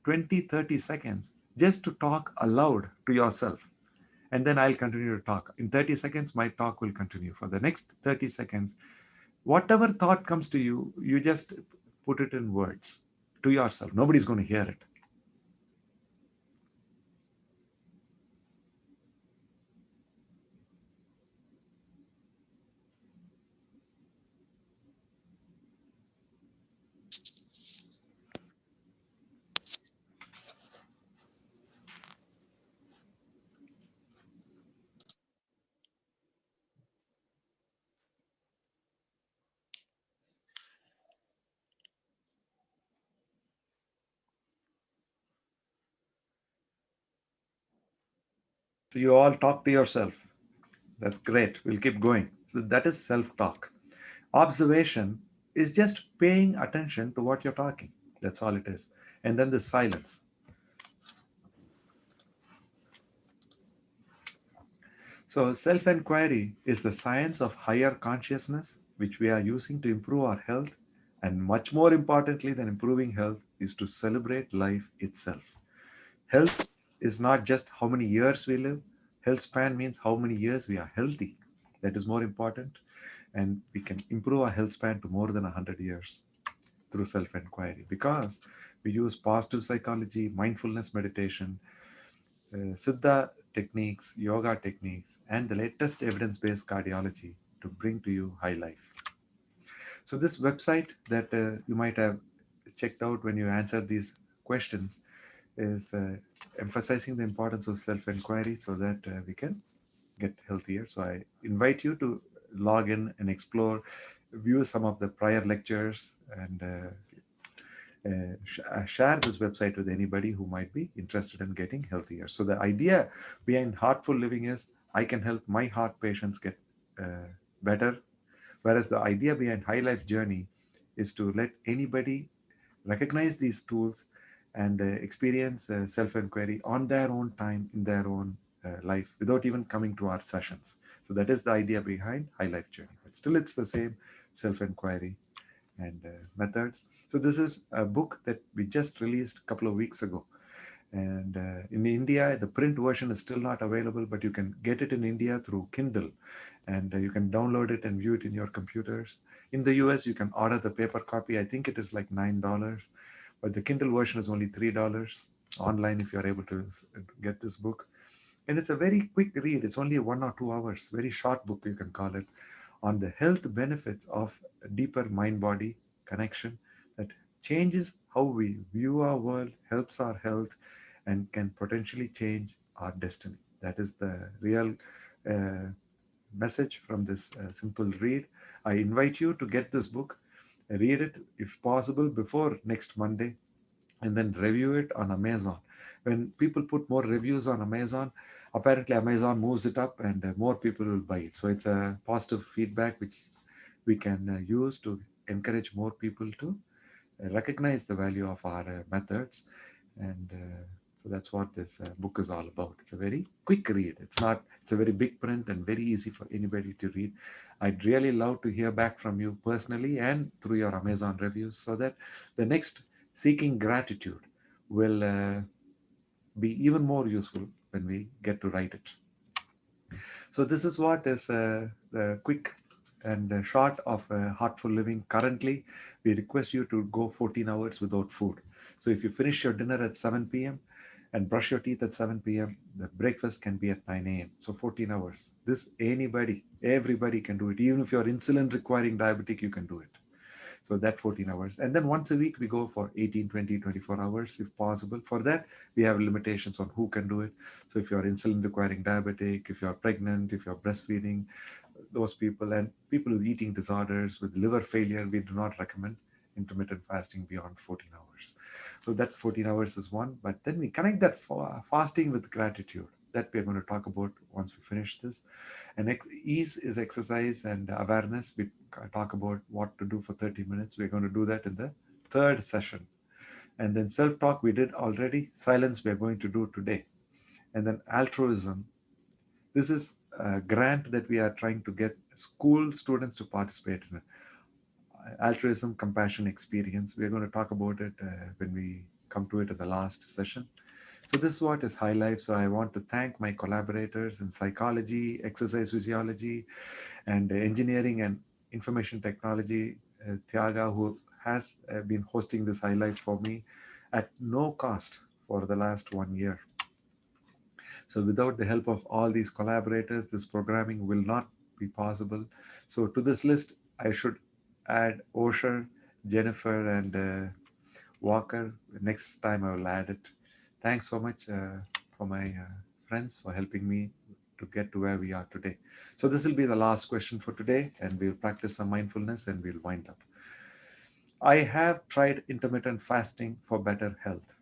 20-30 seconds just to talk aloud to yourself? And then I'll continue to talk. In 30 seconds, my talk will continue. For the next 30 seconds, whatever thought comes to you, you just put it in words to yourself. Nobody's going to hear it. So you all talk to yourself. That's great. We'll keep going. So that is self-talk. Observation is just paying attention to what you're talking. That's all it is. And then the silence. So self-inquiry is the science of higher consciousness, which we are using to improve our health. And much more importantly than improving health is to celebrate life itself. Health is not just how many years we live. Health span means how many years we are healthy. That is more important. And we can improve our health span to more than 100 years through self-inquiry, because we use positive psychology, mindfulness meditation, Siddha techniques, yoga techniques, and the latest evidence-based cardiology to bring to you high life. So this website that you might have checked out when you answered these questions is emphasizing the importance of self-inquiry so that we can get healthier. So I invite you to log in and explore, view some of the prior lectures, and share this website with anybody who might be interested in getting healthier. So the idea behind Heartful Living is I can help my heart patients get better. Whereas the idea behind High Life Journey is to let anybody recognize these tools and experience self-inquiry on their own time in their own life without even coming to our sessions. So that is the idea behind High Life Journey. But still, it's the same self-inquiry and methods. So this is a book that we just released a couple of weeks ago. And in India, the print version is still not available, but you can get it in India through Kindle, and you can download it and view it in your computers. In the US, you can order the paper copy. I think it is like $9, but the Kindle version is only $3 online if you're able to get this book. And it's a very quick read. It's only 1 or 2 hours, very short book, you can call it, on the health benefits of a deeper mind-body connection that changes how we view our world, helps our health, and can potentially change our destiny. That is the real message from this simple read. I invite you to get this book, read it if possible before next Monday, and then review it on Amazon. When people put more reviews on Amazon, apparently Amazon moves it up and more people will buy it. So it's a positive feedback which we can use to encourage more people to recognize the value of our methods. And so that's what this book is all about. It's a very quick read. It's a very big print and very easy for anybody to read. I'd really love to hear back from you personally and through your Amazon reviews, so that the next Seeking Gratitude will be even more useful when we get to write it. So this is what is the quick and short of Heartful Living. Currently, we request you to go 14 hours without food. So if you finish your dinner at 7 p.m. and brush your teeth at 7 p.m., the breakfast can be at 9 a.m. So 14 hours. This everybody can do it. Even if you're insulin requiring diabetic, you can do it. So that 14 hours. And then once a week, we go for 18, 20, 24 hours if possible. For that, we have limitations on who can do it. So if you're insulin requiring diabetic, if you're pregnant, if you're breastfeeding, those people, and people with eating disorders, with liver failure, we do not recommend intermittent fasting beyond 14 hours. So that 14 hours is one. But then we connect that fasting with gratitude. That we're going to talk about once we finish this. And ease is exercise and awareness. We talk about what to do for 30 minutes. We're going to do that in the third session. And then self-talk we did already. Silence we're going to do today. And then altruism. This is a grant that we are trying to get school students to participate in. Altruism, compassion, experience. We're going to talk about it when we come to it in the last session. So this is what is High Life. So I want to thank my collaborators in psychology, exercise physiology, and engineering and information technology, Thiaga, who has been hosting this High Life for me at no cost for the last 1 year. So without the help of all these collaborators, this programming will not be possible. So to this list, I should add Osher, Jennifer, and Walker. Next time I will add it. Thanks so much for my friends for helping me to get to where we are today. So this will be the last question for today, and we'll practice some mindfulness and we'll wind up. I have tried intermittent fasting for better health.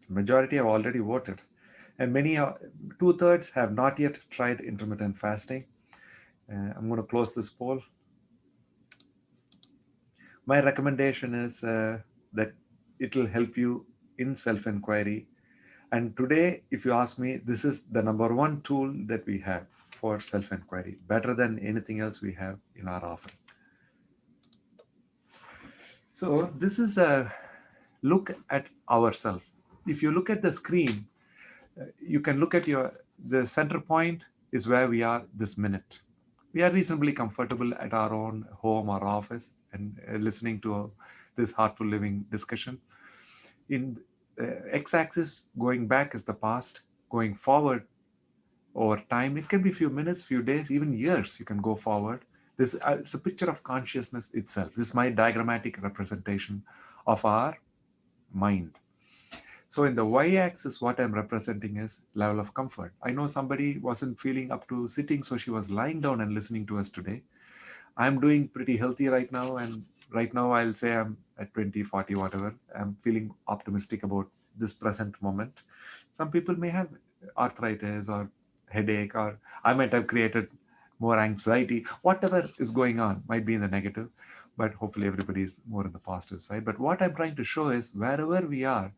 Majority have already voted, and many, 2/3 have not yet tried intermittent fasting. I'm going to close this poll. My recommendation is that it will help you in self-inquiry. And today, if you ask me, this is the #1 tool that we have for self-inquiry, better than anything else we have in our offering. So this is a look at ourselves. If you look at the screen, you can look at the center point is where we are this minute. We are reasonably comfortable at our own home or office and listening to this Heartful Living discussion. In x-axis, going back is the past. Going forward over time, it can be a few minutes, few days, even years you can go forward. This it's a picture of consciousness itself. This is my diagrammatic representation of our mind. So in the y-axis, what I'm representing is level of comfort. I know somebody wasn't feeling up to sitting, so she was lying down and listening to us today. I'm doing pretty healthy right now, and right now I'll say I'm at 20, 40, whatever. I'm feeling optimistic about this present moment. Some people may have arthritis or headache, or I might have created more anxiety. Whatever is going on might be in the negative, but hopefully everybody is more in the positive side. But what I'm trying to show is wherever we are,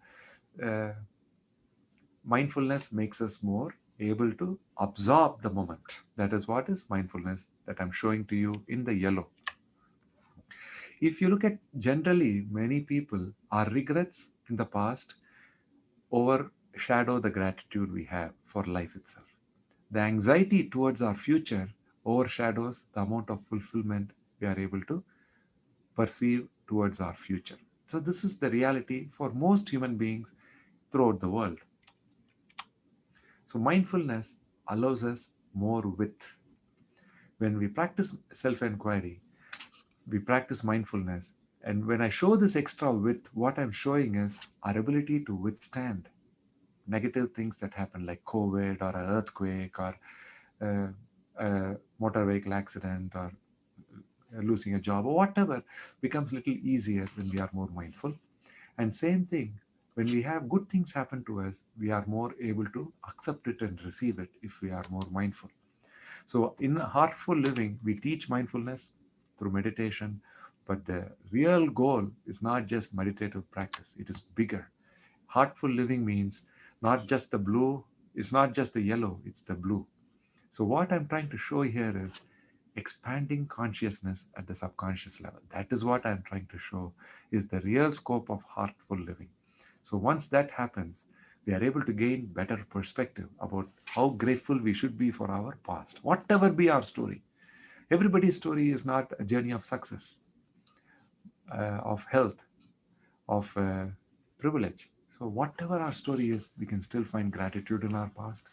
mindfulness makes us more able to absorb the moment. That is what is mindfulness that I'm showing to you in the yellow. If you look at generally, many people, our regrets in the past overshadow the gratitude we have for life itself. The anxiety towards our future overshadows the amount of fulfillment we are able to perceive towards our future. So this is the reality for most human beings throughout the world. So mindfulness allows us more width. When we practice self-inquiry, we practice mindfulness. And when I show this extra width, what I'm showing is our ability to withstand negative things that happen, like COVID or an earthquake or a motor vehicle accident or losing a job or whatever, becomes a little easier when we are more mindful. And same thing, when we have good things happen to us, we are more able to accept it and receive it if we are more mindful. So in Heartful Living, we teach mindfulness through meditation, but the real goal is not just meditative practice, it is bigger. Heartful Living means not just the blue, it's not just the yellow, it's the blue. So what I'm trying to show here is expanding consciousness at the subconscious level. That is what I'm trying to show is the real scope of Heartful Living. So once that happens, we are able to gain better perspective about how grateful we should be for our past, whatever be our story. Everybody's story is not a journey of success, of health, of privilege. So whatever our story is, we can still find gratitude in our past.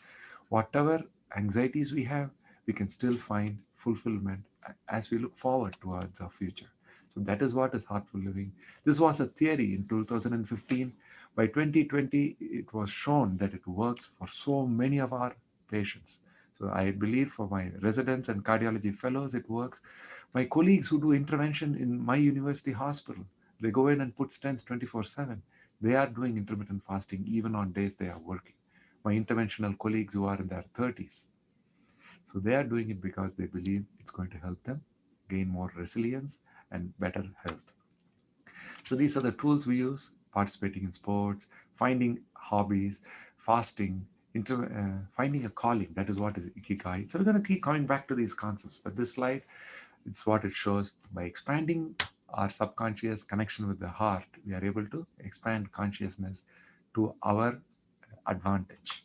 Whatever anxieties we have, we can still find fulfillment as we look forward towards our future. So that is what is Heartful Living. This was a theory in 2015. By 2020, it was shown that it works for so many of our patients. So I believe for my residents and cardiology fellows, it works. My colleagues who do intervention in my university hospital, they go in and put stents 24/7. They are doing intermittent fasting even on days they are working. My interventional colleagues who are in their 30s. So they are doing it because they believe it's going to help them gain more resilience and better health. So these are the tools we use: participating in sports, finding hobbies, fasting, finding a calling. That is what is Ikigai. So we're going to keep coming back to these concepts. But this slide, it's what it shows. By expanding our subconscious connection with the heart, we are able to expand consciousness to our advantage.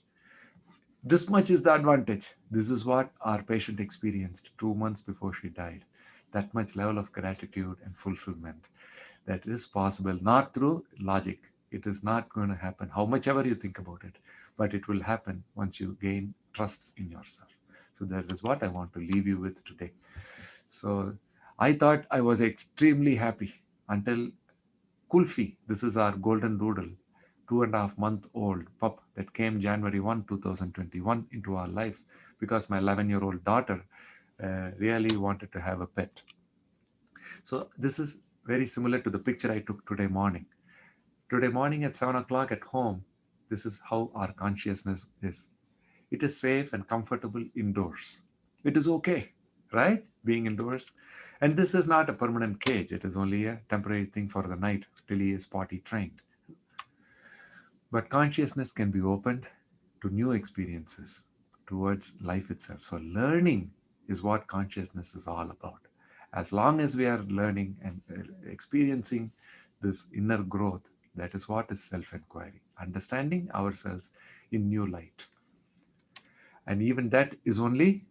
This much is the advantage. This is what our patient experienced 2 months before she died. That much level of gratitude and fulfillment. That is possible, not through logic. It is not going to happen, how much ever you think about it, but it will happen once you gain trust in yourself. So that is what I want to leave you with today. So I thought I was extremely happy until Kulfi, this is our golden doodle, 2.5-month-old pup that came January 1, 2021 into our lives because my 11-year-old daughter really wanted to have a pet. So this is very similar to the picture I took today morning. Today morning at 7 o'clock at home, this is how our consciousness is. It is safe and comfortable indoors. It is okay, right? Being indoors. And this is not a permanent cage. It is only a temporary thing for the night till he is potty trained. But consciousness can be opened to new experiences towards life itself. So learning is what consciousness is all about. As long as we are learning and experiencing this inner growth, that is what is self-inquiry, understanding ourselves in new light. And even that is only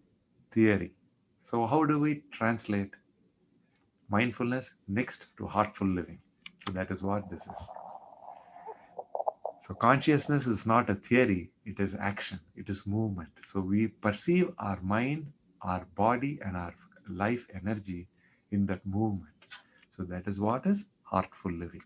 theory. So how do we translate mindfulness next to heartful living? So that is what this is. So consciousness is not a theory, it is action, it is movement. So we perceive our mind, our body, and our life energy in that movement. So that is what is heartful living.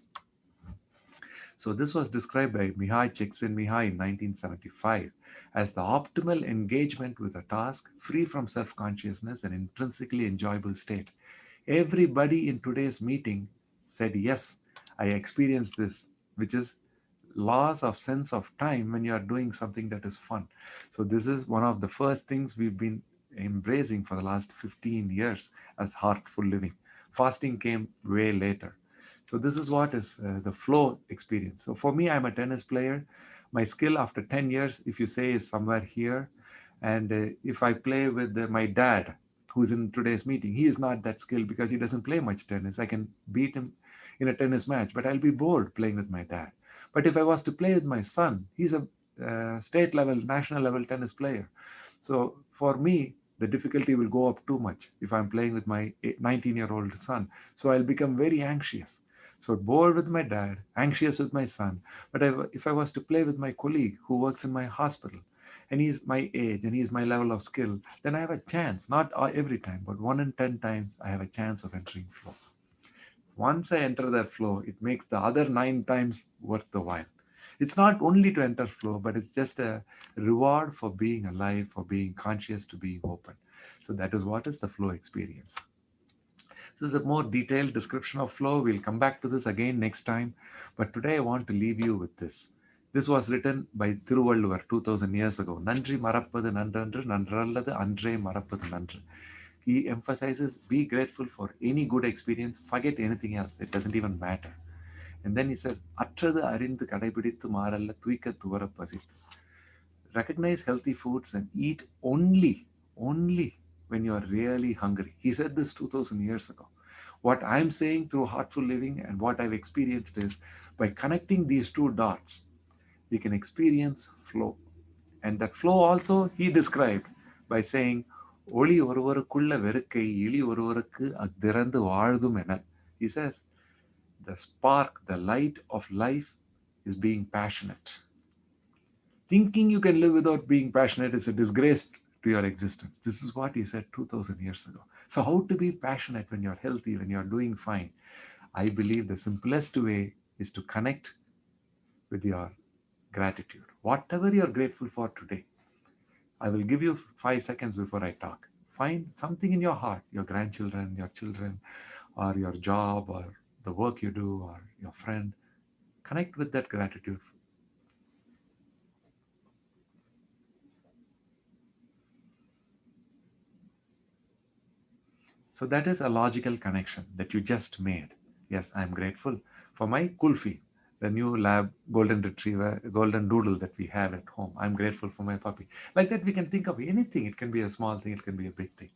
So this was described by Mihai Csikszentmihalyi in 1975 as the optimal engagement with a task free from self-consciousness and intrinsically enjoyable state. Everybody in today's meeting said, yes, I experienced this, which is loss of sense of time when you are doing something that is fun. So this is one of the first things we've been embracing for the last 15 years as heartful living. Fasting came way later. So this is what is the flow experience. So for me, I'm a tennis player. My skill after 10 years, if you say, is somewhere here. And if I play with my dad, who's in today's meeting, he is not that skilled because he doesn't play much tennis. I can beat him in a tennis match, but I'll be bored playing with my dad. But if I was to play with my son, he's a state level, national level tennis player. So for me, the difficulty will go up too much if I'm playing with my 19-year-old son. So I'll become very anxious. So bored with my dad, anxious with my son. But if I was to play with my colleague who works in my hospital, and he's my age and he's my level of skill, then I have a chance, not every time, but 1 in 10 times I have a chance of entering flow. Once I enter that flow, it makes the other 9 times worth the while. It's not only to enter flow, but it's just a reward for being alive, for being conscious, to being open. So that is what is the flow experience. So this is a more detailed description of flow. We'll come back to this again next time. But today I want to leave you with this. This was written by Thiruvalluvar 2000 years ago. Nandri marappadu nandrandu, nandralladu andre marappadu nandru. He emphasizes, be grateful for any good experience, forget anything else. It doesn't even matter. And then he says, Attrathu arindu kadaipidithu maaralla thuika thuvara pasithu. Recognize healthy foods and eat only when you are really hungry. He said this 2000 years ago. What I'm saying through heartful living and what I've experienced is, by connecting these two dots, we can experience flow. And that flow also he described by saying, ஒளி ஒருவருக்குள்ள வெறுக்கை இளி ஒருவருக்கு திறந்து வாழ்தும் என. He says, the spark, the light of life is being passionate. Thinking you can live without being passionate is a disgrace to your existence. This is what he said 2000 years ago. So how to be passionate when you're healthy, when you're doing fine? I believe the simplest way is to connect with your gratitude. Whatever you're grateful for today, I will give you 5 seconds before I talk. Find something in your heart, your grandchildren, your children, or your job, or the work you do, or your friend. Connect with that gratitude. So that is a logical connection that you just made. Yes, I'm grateful for my kulfi, the new lab golden retriever, golden doodle that we have at home. I'm grateful for my puppy. Like that, we can think of anything. It can be a small thing, it can be a big thing.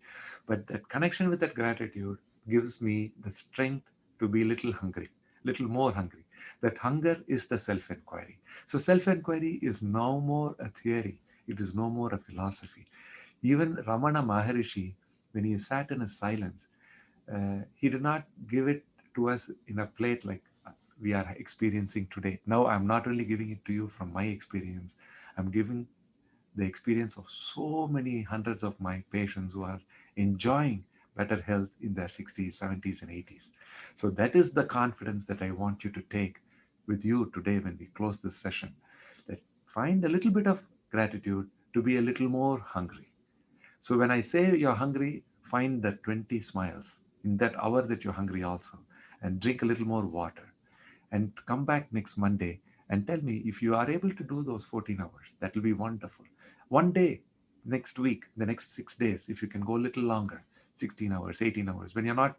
But that connection with that gratitude gives me the strength to be a little hungry, little more hungry. That hunger is the self-inquiry. So self-inquiry is no more a theory. It is no more a philosophy. Even Ramana Maharishi, when he sat in his silence, he did not give it to us in a plate like we are experiencing today. Now, I'm not only giving it to you from my experience, I'm giving the experience of so many hundreds of my patients who are enjoying better health in their 60s, 70s, and 80s. So that is the confidence that I want you to take with you today when we close this session. That find a little bit of gratitude to be a little more hungry. So when I say you're hungry, find the 20 smiles in that hour that you're hungry also, and drink a little more water, and come back next Monday and tell me if you are able to do those 14 hours. That will be wonderful. One day, next week, the next 6 days, if you can go a little longer, 16 hours, 18 hours, when you're not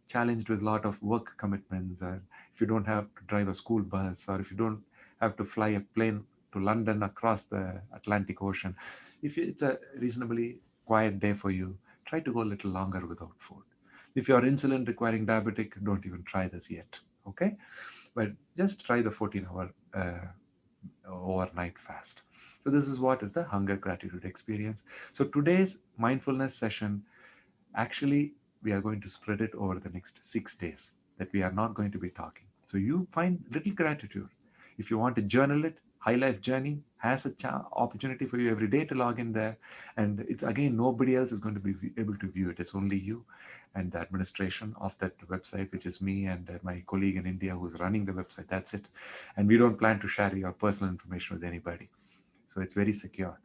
challenged with a lot of work commitments, or if you don't have to drive a school bus, or if you don't have to fly a plane to London across the Atlantic Ocean, if it's a reasonably quiet day for you, try to go a little longer without food. If you're insulin requiring diabetic, don't even try this yet, okay? But just try the 14-hour overnight fast. So this is what is the hunger gratitude experience. So today's mindfulness session, actually, we are going to spread it over the next 6 days that we are not going to be talking. So you find little gratitude. If you want to journal it, High Life Journey has a opportunity for you every day to log in there. And it's again, nobody else is going to be able to view it. It's only you and the administration of that website, which is me and my colleague in India who's running the website. That's it. And we don't plan to share your personal information with anybody. So it's very secure.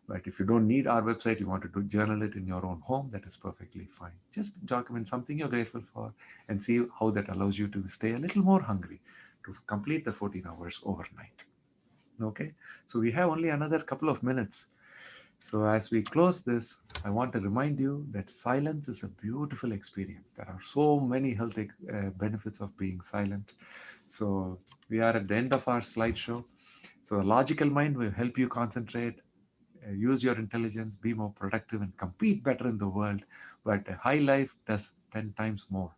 But if you don't need our website, you want to journal it in your own home, that is perfectly fine. Just document something you're grateful for and see how that allows you to stay a little more hungry to complete the 14 hours overnight. Okay, so we have only another couple of minutes. So as we close this, I want to remind you that silence is a beautiful experience. There are so many health benefits of being silent. So we are at the end of our slideshow. So a logical mind will help you concentrate, use your intelligence, be more productive, and compete better in the world. But a high life does 10 times more.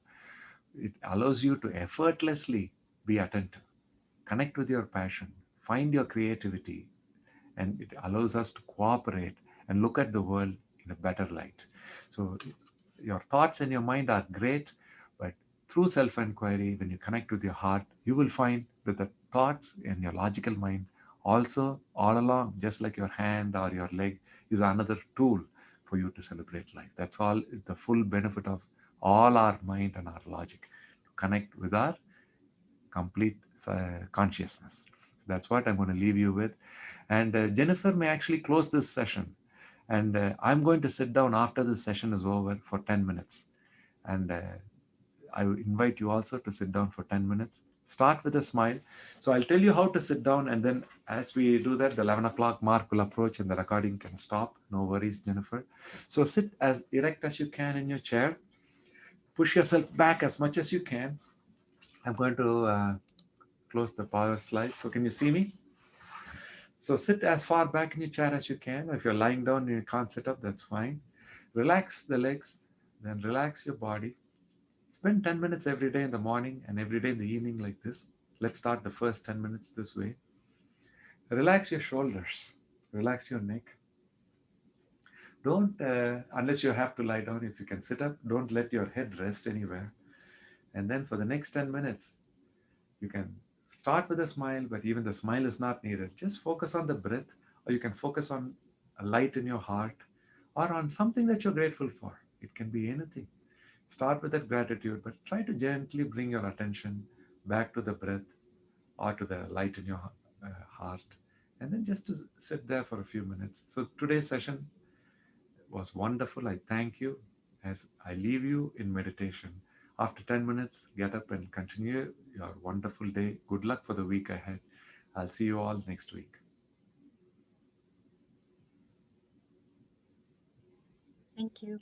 It allows you to effortlessly be attentive, connect with your passion, find your creativity, and it allows us to cooperate and look at the world in a better light. So your thoughts and your mind are great, but through self-inquiry, when you connect with your heart, you will find that the thoughts in your logical mind also all along, just like your hand or your leg, is another tool for you to celebrate life. That's all the full benefit of all our mind and our logic, to connect with our complete consciousness. That's what I'm going to leave you with. And Jennifer may actually close this session. And I'm going to sit down after this session is over for 10 minutes. And I invite you also to sit down for 10 minutes. Start with a smile. So I'll tell you how to sit down. And then as we do that, the 11 o'clock mark will approach and the recording can stop. No worries, Jennifer. So sit as erect as you can in your chair. Push yourself back as much as you can. I'm going to close the power slide. So can you see me? So sit as far back in your chair as you can. If you're lying down and you can't sit up, that's fine. Relax the legs, then relax your body. Spend 10 minutes every day in the morning and every day in the evening like this. Let's start the first 10 minutes this way. Relax your shoulders, relax your neck. Don't, unless you have to lie down, if you can sit up, don't let your head rest anywhere. And then for the next 10 minutes, you can start with a smile, but even the smile is not needed. Just focus on the breath, or you can focus on a light in your heart, or on something that you're grateful for. It can be anything. Start with that gratitude, but try to gently bring your attention back to the breath or to the light in your heart. And then just to sit there for a few minutes. So today's session was wonderful. I thank you as I leave you in meditation. After 10 minutes, get up and continue your wonderful day. Good luck for the week ahead. I'll see you all next week. Thank you.